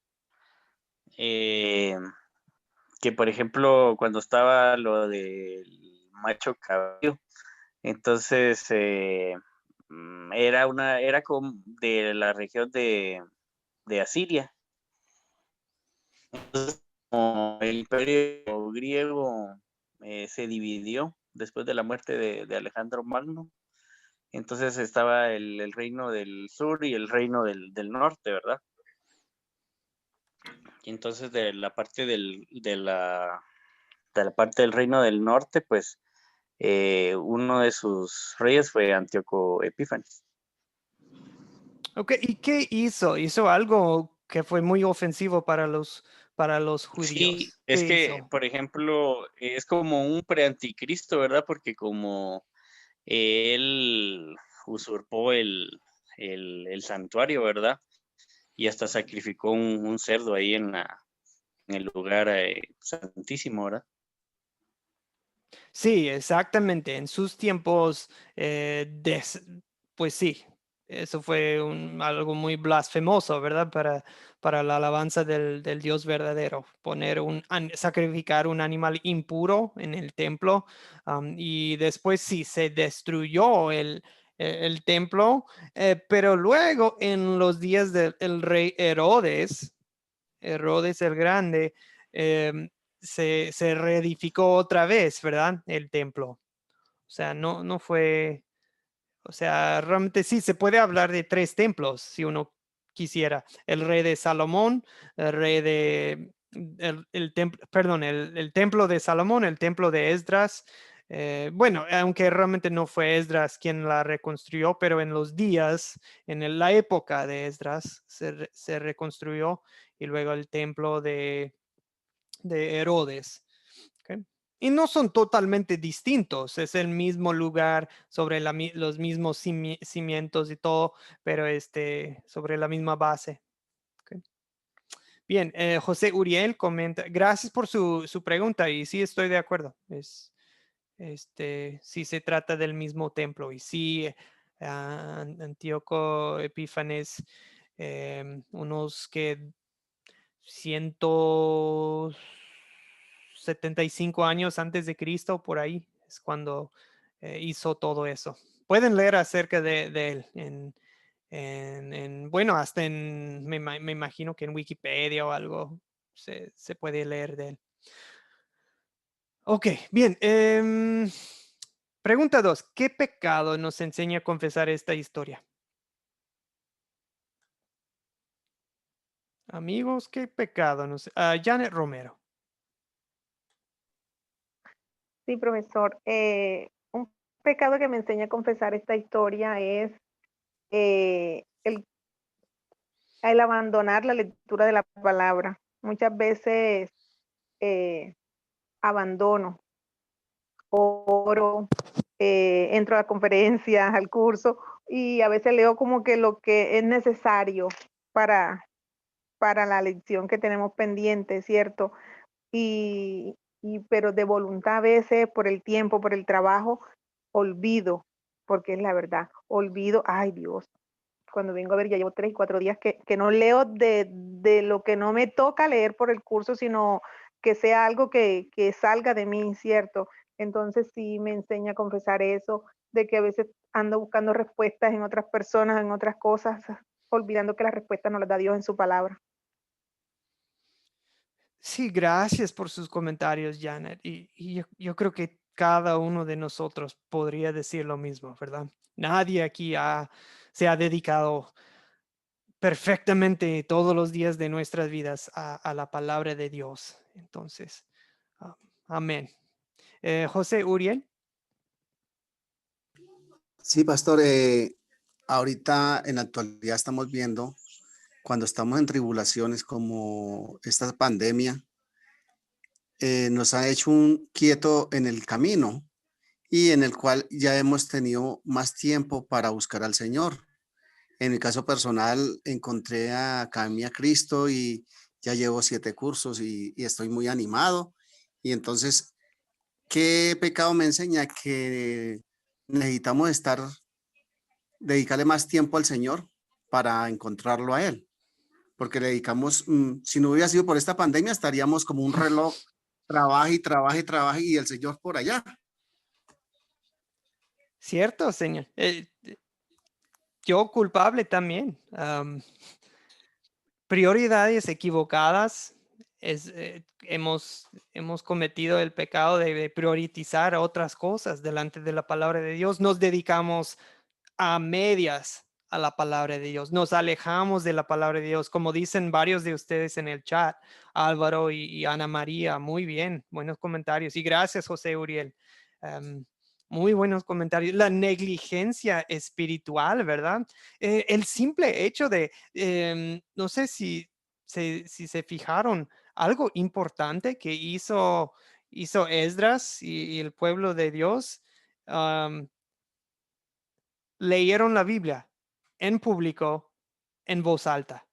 que por ejemplo cuando estaba lo del macho cabrío, entonces era como de la región de Asiria. Entonces, como el imperio griego se dividió después de la muerte de Alejandro Magno, entonces estaba el reino del sur y el reino del norte, ¿verdad? Y entonces de la parte de la parte del reino del norte, pues uno de sus reyes fue Antíoco Epífanes. Ok, ¿y qué hizo? Hizo algo que fue muy ofensivo para los judíos. Sí, es ¿Qué que, hizo? por ejemplo, es como un preanticristo, ¿verdad? Porque como él usurpó el santuario, ¿verdad? Y hasta sacrificó un cerdo ahí en el lugar santísimo, ¿verdad? Sí, exactamente. En sus tiempos, pues sí, eso fue algo muy blasfemoso, ¿verdad? Para la alabanza del Dios verdadero. Sacrificar un animal impuro en el templo. Y después sí, se destruyó el templo, pero luego en los días del rey Herodes el Grande, se reedificó otra vez, ¿verdad? El templo. O sea, no fue, o sea, realmente sí se puede hablar de 3 templos si uno quisiera. El rey de Salomón, el rey de, el templo, perdón, el templo de Salomón, el templo de Esdras. Bueno, aunque realmente no fue Esdras quien la reconstruyó, pero en los días, la época de Esdras, se reconstruyó, y luego el templo de Herodes. ¿Okay? Y no son totalmente distintos, es el mismo lugar sobre los mismos cimientos y todo, pero sobre la misma base. ¿Okay? Bien, José Uriel comenta, gracias por su pregunta, y sí estoy de acuerdo. Sí se trata del mismo templo, y sí, Antíoco Epífanes, unos que 175 años antes de Cristo, por ahí es cuando hizo todo eso. Pueden leer acerca de él bueno, hasta me imagino que en Wikipedia o algo se puede leer de él. Ok, bien. Pregunta 2. ¿Qué pecado nos enseña a confesar esta historia? Amigos, ¿qué pecado nos... Janet Romero. Sí, profesor. Un pecado que me enseña a confesar esta historia es el abandonar la lectura de la palabra. Muchas veces abandono, oro, entro a conferencias, al curso, y a veces leo como que lo que es necesario para la lección que tenemos pendiente, ¿cierto? Pero de voluntad a veces, por el tiempo, por el trabajo, olvido, porque es la verdad, olvido, ay Dios, cuando vengo a ver ya llevo 3 y 4 días que no leo de lo que no me toca leer por el curso, sino que sea algo que salga de mí, ¿cierto? Entonces sí me enseña a confesar eso, de que a veces ando buscando respuestas en otras personas, en otras cosas, olvidando que las respuestas nos las da Dios en su palabra. Sí, gracias por sus comentarios, Janet. Y yo creo que cada uno de nosotros podría decir lo mismo, ¿verdad? Nadie aquí se ha dedicado perfectamente todos los días de nuestras vidas a la palabra de Dios. Entonces, amén. José Uriel. Sí, pastor, ahorita en la actualidad estamos viendo cuando estamos en tribulaciones como esta pandemia, nos ha hecho un quieto en el camino y en el cual ya hemos tenido más tiempo para buscar al Señor. En mi caso personal, encontré a Camino a Cristo y ya llevo 7 cursos y estoy muy animado. Y entonces, ¿qué pecado me enseña? Que necesitamos dedicarle más tiempo al Señor para encontrarlo a Él. Porque le dedicamos, si no hubiera sido por esta pandemia, estaríamos como un reloj, trabaja y trabaja y trabaja y el Señor por allá. Cierto, Señor. Yo culpable también. Prioridades equivocadas. Hemos cometido el pecado de priorizar otras cosas delante de la palabra de Dios. Nos dedicamos a medias a la palabra de Dios. Nos alejamos de la palabra de Dios, como dicen varios de ustedes en el chat, Álvaro y Ana María. Muy bien, buenos comentarios. Y gracias, José Uriel. Muy buenos comentarios. La negligencia espiritual, ¿verdad? El simple hecho de, no sé si se fijaron, algo importante que hizo Esdras y el pueblo de Dios, leyeron la Biblia en público, en voz alta.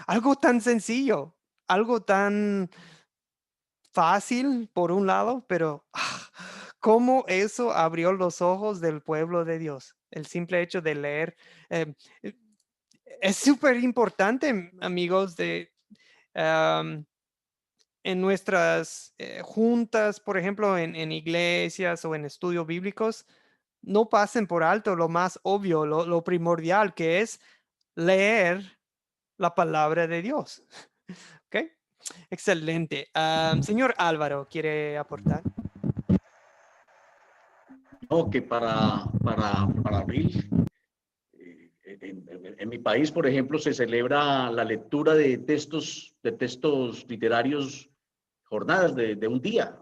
Algo tan sencillo, algo tan fácil por un lado, pero cómo eso abrió los ojos del pueblo de Dios. El simple hecho de leer. Es súper importante, amigos, en nuestras juntas, por ejemplo, en iglesias o en estudios bíblicos, no pasen por alto lo más obvio, lo primordial, que es leer la palabra de Dios. ¿Ok? Excelente. Señor Álvaro, ¿quiere aportar? No, que para abril, en mi país, por ejemplo, se celebra la lectura de textos literarios, jornadas de un día,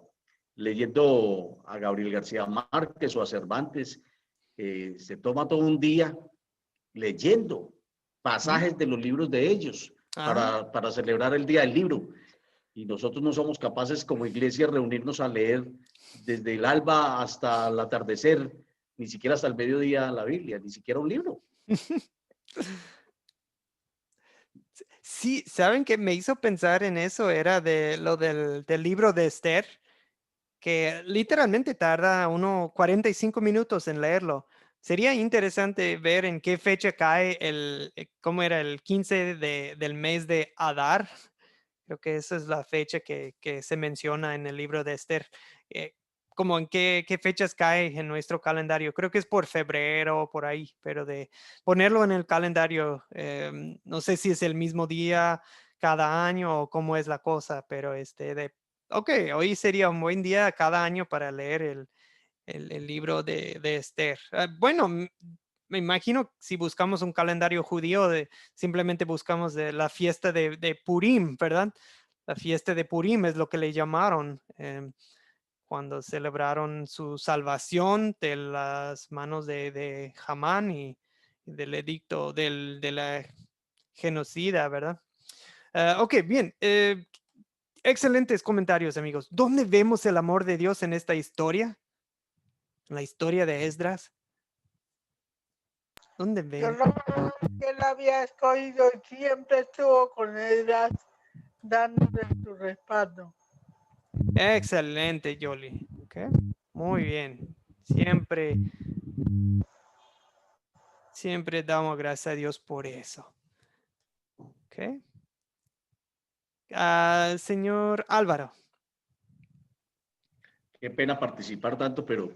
leyendo a Gabriel García Márquez o a Cervantes. Se toma todo un día leyendo pasajes de los libros de ellos para celebrar el Día del Libro. Y nosotros no somos capaces como iglesia reunirnos a leer desde el alba hasta el atardecer, ni siquiera hasta el mediodía la Biblia, ni siquiera un libro. Sí, ¿saben qué me hizo pensar en eso? Era de lo del libro de Esther, que literalmente tarda 45 minutos en leerlo. Sería interesante ver en qué fecha cae ¿cómo era? El 15 del mes de Adar. Creo que esa es la fecha que se menciona en el libro de Esther. Como en qué fechas cae en nuestro calendario. Creo que es por febrero, por ahí, pero de ponerlo en el calendario, no sé si es el mismo día cada año o cómo es la cosa, pero ok, hoy sería un buen día cada año para leer el libro de Esther. Bueno, me imagino si buscamos un calendario judío, simplemente buscamos de la fiesta de Purim, ¿verdad? La fiesta de Purim es lo que le llamaron cuando celebraron su salvación de las manos de Hamán y del edicto de la genocida, ¿verdad? Ok, bien. Excelentes comentarios, amigos. ¿Dónde vemos el amor de Dios en esta historia? La historia de Esdras. ¿Dónde Yo ven? lo que él había escogido y siempre estuvo con Esdras dándole su respaldo. Excelente, Yoli. Okay. Muy bien. Siempre damos gracias a Dios por eso. Okay. Señor Álvaro, Qué pena participar tanto, pero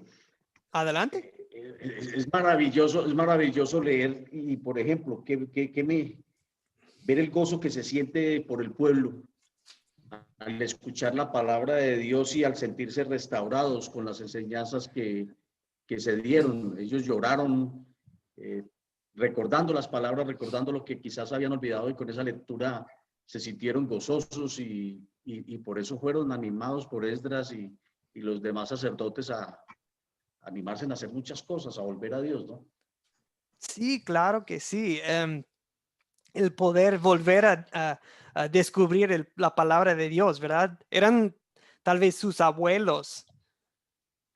adelante. es maravilloso leer y, por ejemplo, ver el gozo que se siente por el pueblo al escuchar la palabra de Dios y al sentirse restaurados con las enseñanzas que se dieron. Ellos lloraron recordando las palabras, recordando lo que quizás habían olvidado, y con esa lectura se sintieron gozosos y por eso fueron animados por Esdras y los demás sacerdotes a animarse a hacer muchas cosas, a volver a Dios, ¿no? Sí, claro que sí. El poder volver a descubrir la palabra de Dios, ¿verdad? Eran tal vez sus abuelos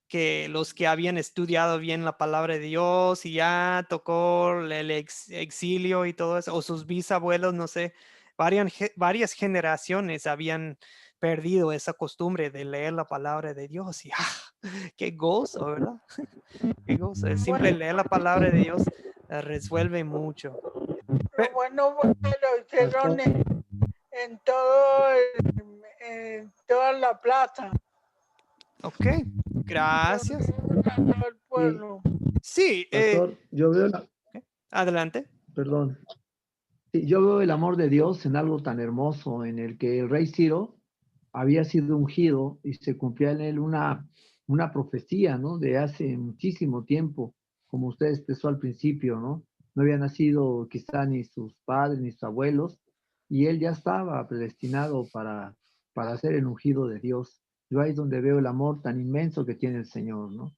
que los que habían estudiado bien la palabra de Dios y ya tocó el exilio y todo eso, o sus bisabuelos, no sé, varias generaciones habían perdido esa costumbre de leer la palabra de Dios y qué gozo, ¿verdad? Qué gozo. El simple leer la palabra de Dios resuelve mucho. Lo bueno fue que lo hicieron en toda la plaza. Ok, gracias. El pueblo. Sí, Pastor, yo veo adelante. Perdón. Sí, yo veo el amor de Dios en algo tan hermoso, en el que el rey Ciro había sido ungido y se cumplía en él una profecía, ¿no? De hace muchísimo tiempo, como usted expresó al principio, ¿no? No había nacido quizá ni sus padres ni sus abuelos, y él ya estaba predestinado para ser el ungido de Dios. Yo ahí es donde veo el amor tan inmenso que tiene el Señor, ¿no?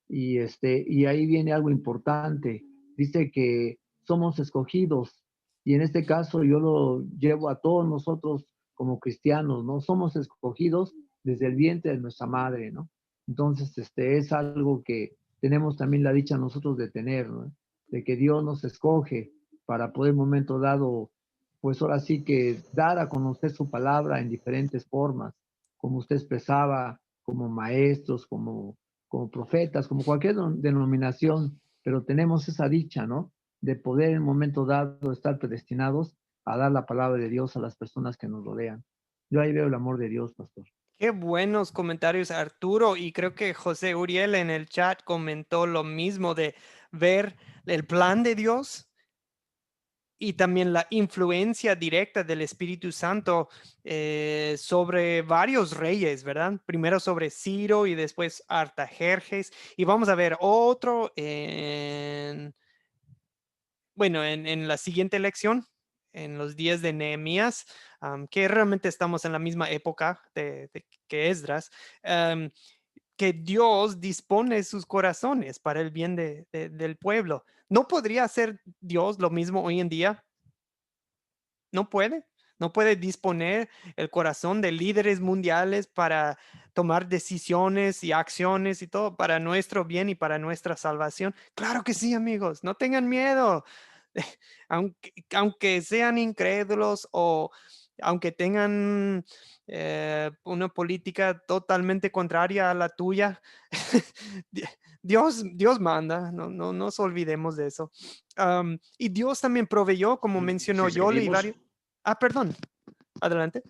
Y ahí viene algo importante. Dice que somos escogidos, y en este caso yo lo llevo a todos nosotros como cristianos, ¿no? Somos escogidos desde el vientre de nuestra madre, ¿no? Entonces, es algo que tenemos también la dicha nosotros de tener, ¿no? De que Dios nos escoge para poder en un momento dado, pues ahora sí que dar a conocer su palabra en diferentes formas, como usted expresaba, como maestros, como profetas, como cualquier denominación, pero tenemos esa dicha, ¿no? De poder en un momento dado estar predestinados a dar la palabra de Dios a las personas que nos rodean. Yo ahí veo el amor de Dios, pastor. Qué buenos comentarios, Arturo. Y creo que José Uriel en el chat comentó lo mismo de ver el plan de Dios y también la influencia directa del Espíritu Santo sobre varios reyes, ¿verdad? Primero sobre Ciro y después Artajerjes. Y vamos a ver otro en la siguiente lección, en los días de Nehemías, que realmente estamos en la misma época que Esdras, que Dios dispone sus corazones para el bien del pueblo. ¿No podría hacer Dios lo mismo hoy en día? No puede. No puede disponer el corazón de líderes mundiales para tomar decisiones y acciones y todo para nuestro bien y para nuestra salvación. Claro que sí, amigos. No tengan miedo. Aunque sean incrédulos o aunque tengan una política totalmente contraria a la tuya, Dios manda, no nos olvidemos de eso. Y Dios también proveyó, como mencionó Si Yoli, seguimos, varios. Perdón, adelante.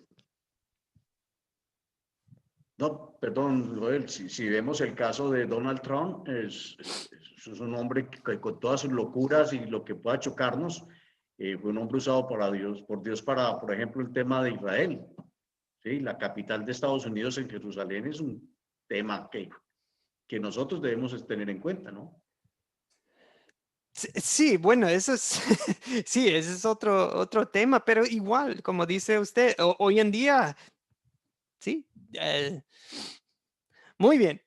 no, perdón, Joel, si vemos el caso de Donald Trump, es un hombre que con todas sus locuras y lo que pueda chocarnos, fue un hombre usado por Dios para, por ejemplo, el tema de Israel. ¿Sí? La capital de Estados Unidos en Jerusalén es un tema que nosotros debemos tener en cuenta, ¿no? Sí, bueno, eso es, sí, ese es otro tema, pero igual, como dice usted, hoy en día, sí. Muy bien.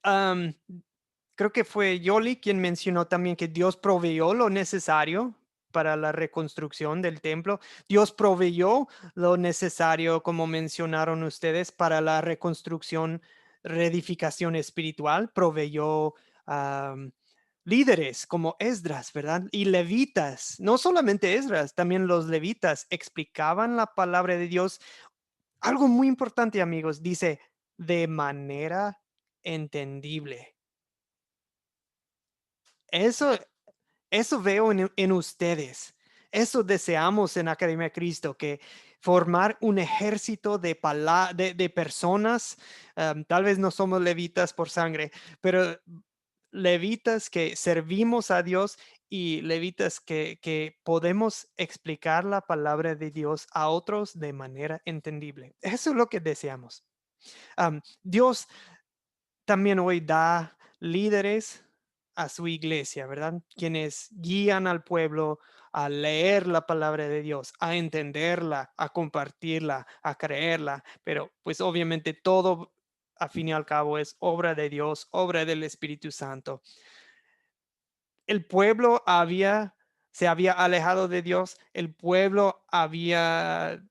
Creo que fue Yoli quien mencionó también que Dios proveyó lo necesario para la reconstrucción del templo. Dios proveyó lo necesario, como mencionaron ustedes, para la reconstrucción, reedificación espiritual. Proveyó líderes como Esdras, ¿verdad? Y levitas. No solamente Esdras, también los levitas explicaban la palabra de Dios. Algo muy importante, amigos, dice, de manera entendible. Eso veo en ustedes. Eso deseamos en Academia de Cristo, que formar un ejército de personas. Tal vez no somos levitas por sangre, pero levitas que servimos a Dios y levitas que podemos explicar la palabra de Dios a otros de manera entendible. Eso es lo que deseamos. Dios también hoy da líderes a su iglesia, ¿verdad? Quienes guían al pueblo a leer la palabra de Dios, a entenderla, a compartirla, a creerla, pero pues obviamente todo a fin y al cabo es obra de Dios, obra del Espíritu Santo. El pueblo se había alejado de Dios, el pueblo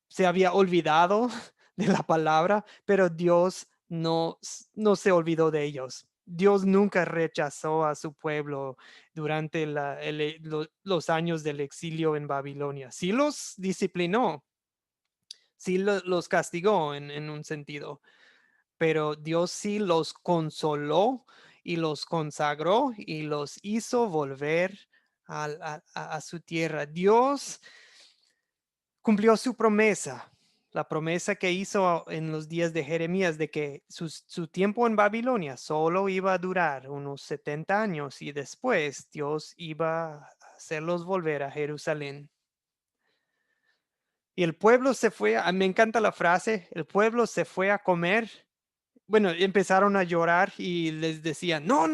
se había olvidado de la palabra, pero Dios no se olvidó de ellos. Dios nunca rechazó a su pueblo durante los años del exilio en Babilonia. Sí los disciplinó, sí los castigó en un sentido, pero Dios sí los consoló y los consagró y los hizo volver a su tierra. Dios cumplió su promesa, la promesa que hizo en los días de Jeremías de que su tiempo en Babilonia solo iba a durar unos 70 años y después Dios iba a hacerlos volver a Jerusalén. Y el pueblo se fue, me encanta la frase, el pueblo se fue a comer. Bueno, empezaron a llorar y les decían, no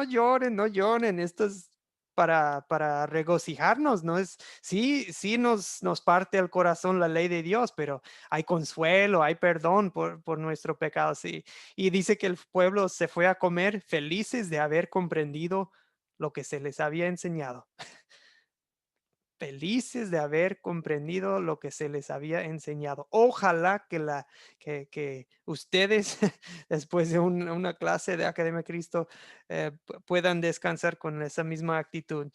lloren, esto es para regocijarnos, ¿no? Sí nos parte el corazón la ley de Dios, pero hay consuelo, hay perdón por nuestro pecado, sí. Y dice que el pueblo se fue a comer felices de haber comprendido lo que se les había enseñado. Felices de haber comprendido lo que se les había enseñado. Ojalá que ustedes, después de una clase de Academia Cristo, puedan descansar con esa misma actitud.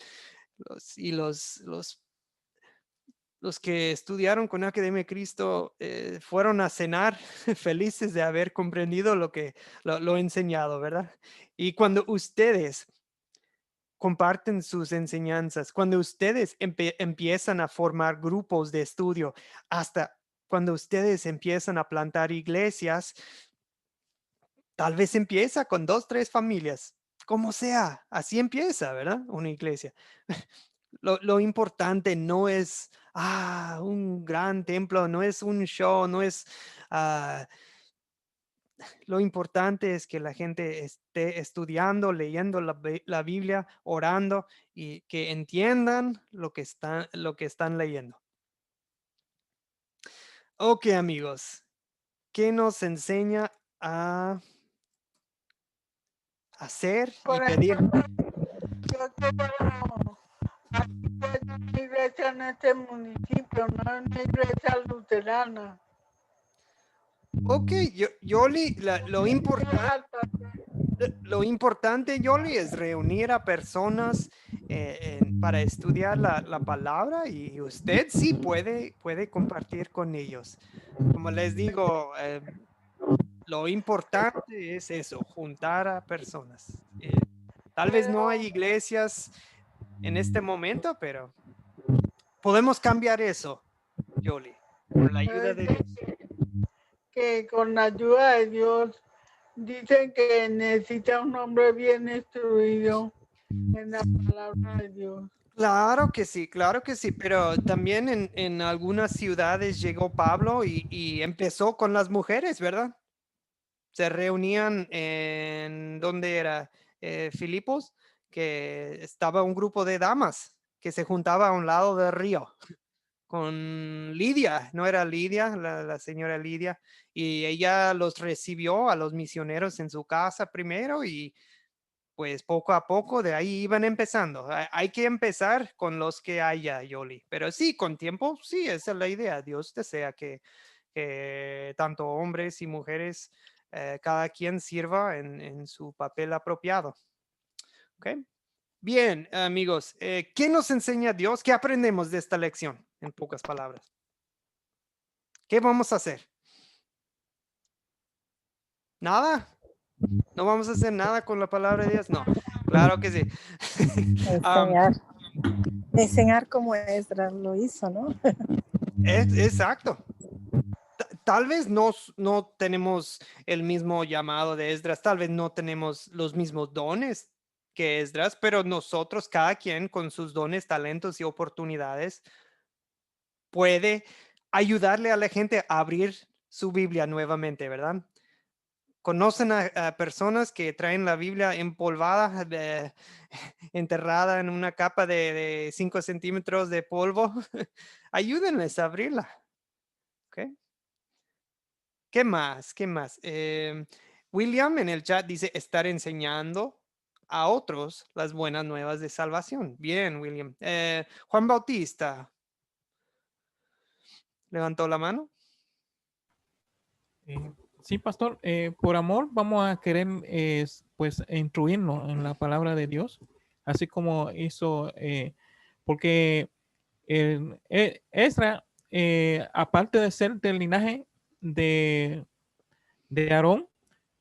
Los que estudiaron con Academia Cristo fueron a cenar felices de haber comprendido lo enseñado, ¿verdad? Y cuando ustedes comparten sus enseñanzas, cuando ustedes empiezan a formar grupos de estudio, hasta cuando ustedes empiezan a plantar iglesias, tal vez empieza con 2, 3 familias, como sea, así empieza, ¿verdad? Una iglesia. Lo importante no es un gran templo, no es un show, no es... lo importante es que la gente esté estudiando, leyendo la Biblia, orando y que entiendan lo que están leyendo. Ok, amigos, ¿qué nos enseña a hacer y pedir? Yo quiero una iglesia en este municipio, no una iglesia luterana. Ok, Yoli, lo importante, Yoli, es reunir a personas para estudiar la palabra y usted sí puede compartir con ellos. Como les digo, lo importante es eso, juntar a personas. Tal vez no hay iglesias en este momento, pero podemos cambiar eso, Yoli, con la ayuda de Dios. Que con la ayuda de Dios dicen que necesita un hombre bien instruido en la palabra de Dios. Claro que sí, pero también en algunas ciudades llegó Pablo y empezó con las mujeres, ¿verdad? Se reunían en, ¿dónde era? Filipos, que estaba un grupo de damas que se juntaba a un lado del río con Lidia, ¿no era Lidia, la señora Lidia? Y ella los recibió a los misioneros en su casa primero y pues poco a poco de ahí iban empezando. Hay que empezar con los que haya, Yoli. Pero sí, con tiempo, sí, esa es la idea. Dios desea que tanto hombres y mujeres, cada quien sirva en su papel apropiado. ¿Ok? Bien, amigos, ¿qué nos enseña Dios? ¿Qué aprendemos de esta lección? En pocas palabras. ¿Qué vamos a hacer? ¿Nada? ¿No vamos a hacer nada con la palabra de Dios? No, claro que sí. Enseñar como Esdras lo hizo, ¿no? Exacto. Tal vez no tenemos el mismo llamado de Esdras, tal vez no tenemos los mismos dones que Esdras, pero nosotros, cada quien con sus dones, talentos y oportunidades, puede ayudarle a la gente a abrir su Biblia nuevamente, ¿verdad? ¿Conocen a personas que traen la Biblia empolvada, enterrada en una capa de 5 centímetros de polvo? Ayúdenles a abrirla. ¿Ok? ¿Qué más? ¿Qué más? William en el chat dice estar enseñando a otros las buenas nuevas de salvación. Bien, William. Juan Bautista. ¿Levantó la mano? Sí, pastor, por amor vamos a querer pues instruirnos en la palabra de Dios, así como hizo, porque Ezra, aparte de ser del linaje de Aarón,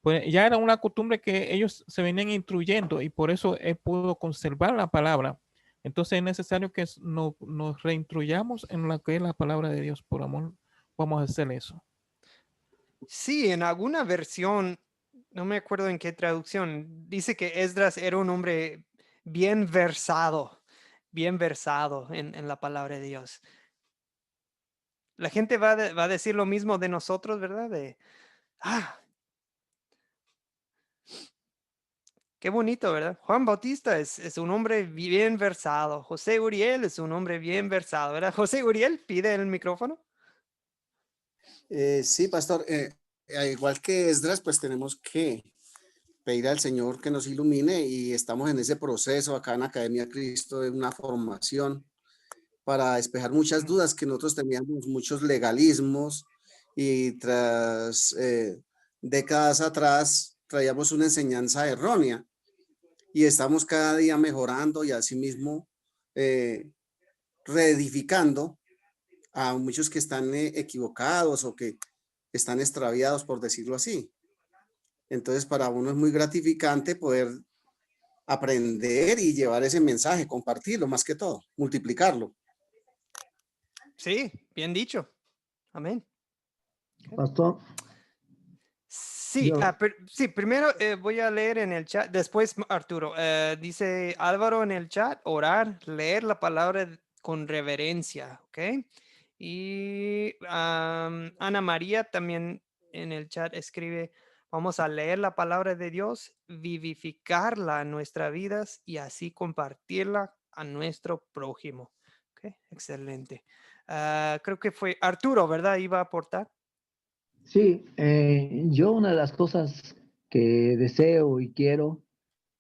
pues ya era una costumbre que ellos se venían instruyendo y por eso él pudo conservar la palabra. Entonces es necesario que nos reinstruyamos en lo que es la palabra de Dios. Por amor, vamos a hacer eso. Sí, en alguna versión, no me acuerdo en qué traducción, dice que Esdras era un hombre bien versado en la palabra de Dios. La gente va a decir lo mismo de nosotros, ¿verdad? Qué bonito, ¿verdad? Juan Bautista es un hombre bien versado. José Uriel es un hombre bien versado, ¿verdad? José Uriel, pide el micrófono. Sí, pastor. Igual que Esdras, pues tenemos que pedir al Señor que nos ilumine y estamos en ese proceso acá en Academia Cristo de una formación para despejar muchas dudas que nosotros teníamos, muchos legalismos y tras décadas atrás traíamos una enseñanza errónea y estamos cada día mejorando y asimismo reedificando a muchos que están equivocados o que están extraviados, por decirlo así. Entonces, para uno es muy gratificante poder aprender y llevar ese mensaje, compartirlo más que todo, multiplicarlo. Sí, bien dicho. Amén. Pastor. Sí, sí, primero voy a leer en el chat, después Arturo. Dice Álvaro en el chat, orar, leer la palabra con reverencia, ¿ok? Y Ana María también en el chat escribe, vamos a leer la palabra de Dios, vivificarla en nuestras vidas y así compartirla a nuestro prójimo. ¿Ok? Excelente. Creo que fue Arturo, ¿verdad? Iba a aportar. Sí, yo una de las cosas que deseo y quiero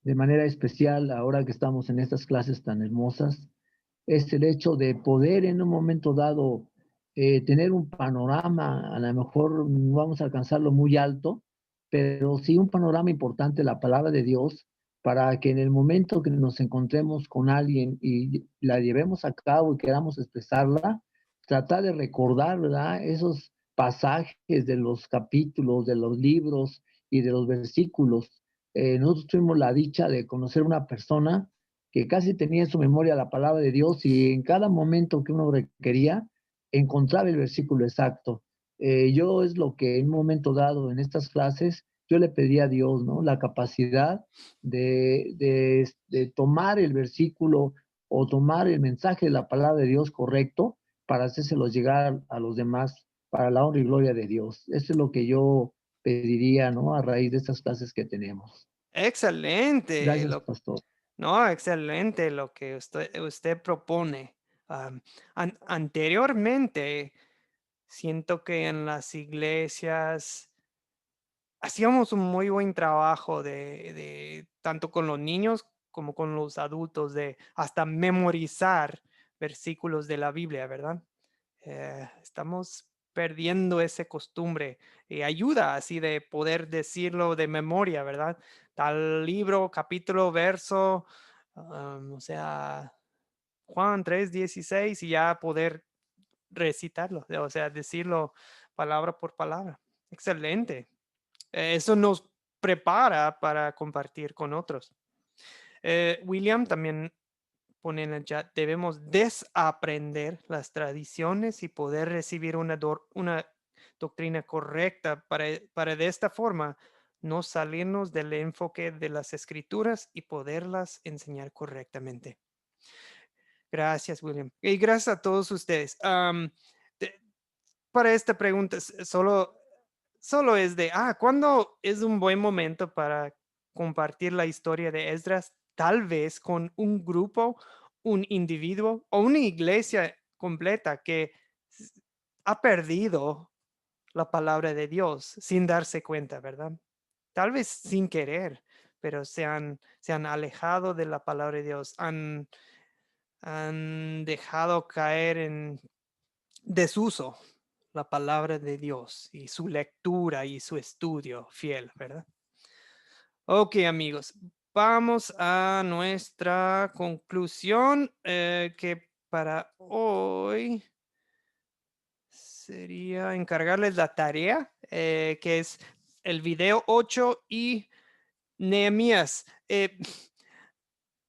de manera especial ahora que estamos en estas clases tan hermosas es el hecho de poder en un momento dado tener un panorama, a lo mejor no vamos a alcanzarlo muy alto, pero sí un panorama importante de la palabra de Dios para que en el momento que nos encontremos con alguien y la llevemos a cabo y queramos expresarla, tratar de recordar, ¿verdad? Esos pasajes de los capítulos, de los libros y de los versículos. Nosotros tuvimos la dicha de conocer una persona que casi tenía en su memoria la palabra de Dios y en cada momento que uno requería, encontraba el versículo exacto. Yo es lo que en un momento dado en estas clases, yo le pedí a Dios, ¿no? La capacidad de tomar el versículo o tomar el mensaje de la palabra de Dios correcto para hacérselo llegar a los demás para la honra y gloria de Dios. Eso es lo que yo pediría, ¿no? A raíz de estas clases que tenemos. Excelente. Gracias, pastor. No, excelente lo que usted propone. Anteriormente, siento que en las iglesias hacíamos un muy buen trabajo de tanto con los niños como con los adultos, de hasta memorizar versículos de la Biblia, ¿verdad? Estamos perdiendo esa costumbre y ayuda así de poder decirlo de memoria, ¿verdad? Tal libro, capítulo, verso, o sea, Juan 3:16 y ya poder recitarlo, o sea, decirlo palabra por palabra. Excelente. Eso nos prepara para compartir con otros. William también pone en el chat, debemos desaprender las tradiciones y poder recibir una doctrina correcta para de esta forma no salirnos del enfoque de las escrituras y poderlas enseñar correctamente. Gracias, William. Y gracias a todos ustedes. Para esta pregunta, solo es de, ¿cuándo es un buen momento para compartir la historia de Esdras? Tal vez con un grupo, un individuo o una iglesia completa que ha perdido la palabra de Dios sin darse cuenta, ¿verdad? Tal vez sin querer, pero se han alejado de la palabra de Dios, han dejado caer en desuso la palabra de Dios y su lectura y su estudio fiel, ¿verdad? Ok, amigos, vamos a nuestra conclusión, que para hoy sería encargarles la tarea, que es el video 8 y Nehemías.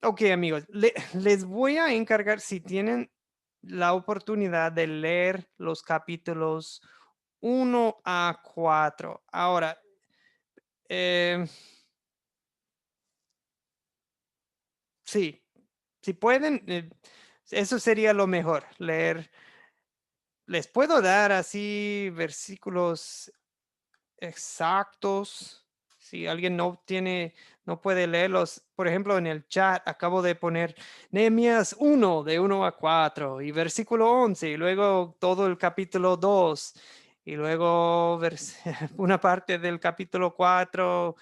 Ok, amigos, les voy a encargar, si tienen la oportunidad de leer los capítulos 1 a 4. Ahora, sí, si pueden, eso sería lo mejor, leer. Les puedo dar así versículos exactos. Si alguien no puede leerlos, por ejemplo, en el chat acabo de poner Nehemías 1, de 1 a 4, y versículo 11, y luego todo el capítulo 2, y luego una parte del capítulo 4,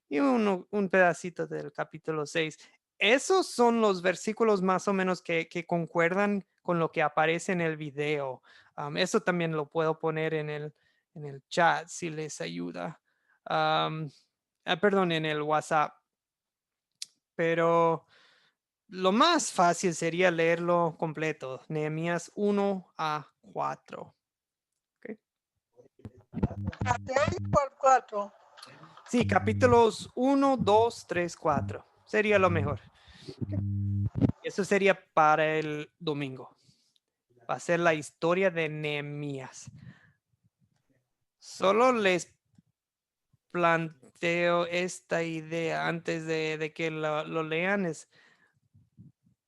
y un pedacito del capítulo 6. Esos son los versículos más o menos que concuerdan con lo que aparece en el video. Eso también lo puedo poner en el chat si les ayuda. Perdón, en el WhatsApp. Pero lo más fácil sería leerlo completo. Nehemías 1 a 4. Okay. ¿Por 4? Sí, capítulos 1, 2, 3, 4. Sería lo mejor. Okay. Eso sería para el domingo. Va a ser la historia de Nehemías. Solo les planteo esta idea antes de que lo lean.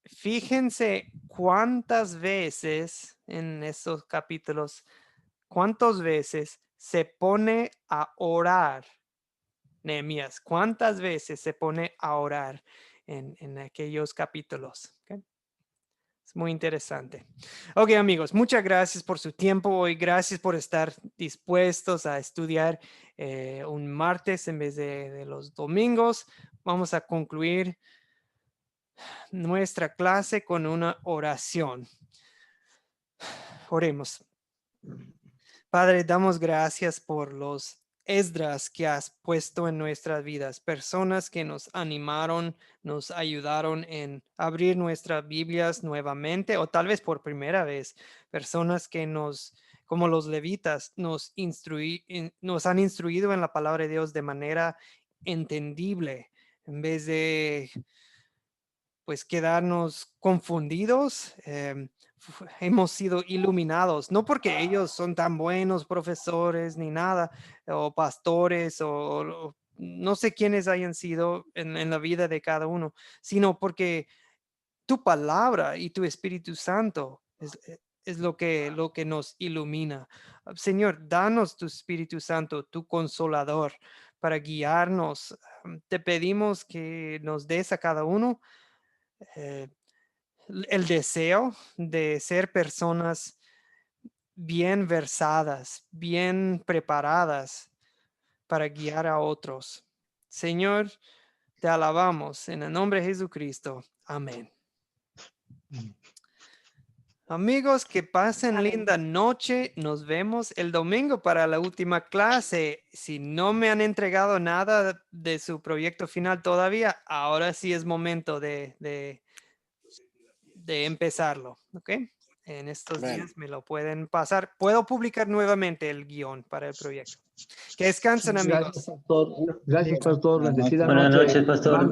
Fíjense cuántas veces en estos capítulos, cuántas veces se pone a orar Nehemías, cuántas veces se pone a orar en aquellos capítulos. ¿Okay? Es muy interesante. Ok, amigos, muchas gracias por su tiempo hoy. Gracias por estar dispuestos a estudiar un martes en vez de los domingos. Vamos a concluir nuestra clase con una oración. Oremos. Padre, damos gracias por los Esdras que has puesto en nuestras vidas, personas que nos animaron, nos ayudaron en abrir nuestras Biblias nuevamente o tal vez por primera vez, personas que como los levitas, nos han instruido en la palabra de Dios de manera entendible en vez de pues quedarnos confundidos. Hemos sido iluminados, no porque ellos son tan buenos profesores ni nada, o pastores, o no sé quiénes hayan sido en la vida de cada uno, sino porque tu palabra y tu Espíritu Santo es lo que nos ilumina. Señor, danos tu Espíritu Santo, tu consolador, para guiarnos. Te pedimos que nos des a cada uno el deseo de ser personas bien versadas, bien preparadas para guiar a otros. Señor, te alabamos en el nombre de Jesucristo. Amén. Amigos, que pasen linda noche. Nos vemos el domingo para la última clase. Si no me han entregado nada de su proyecto final todavía, ahora sí es momento de empezarlo, ¿ok? En estos días me lo pueden pasar. Puedo publicar nuevamente el guión para el proyecto. Que descansen, amigos. Gracias, pastor. Gracias, pastor. Bendecida Buenas noche. noches, pastor.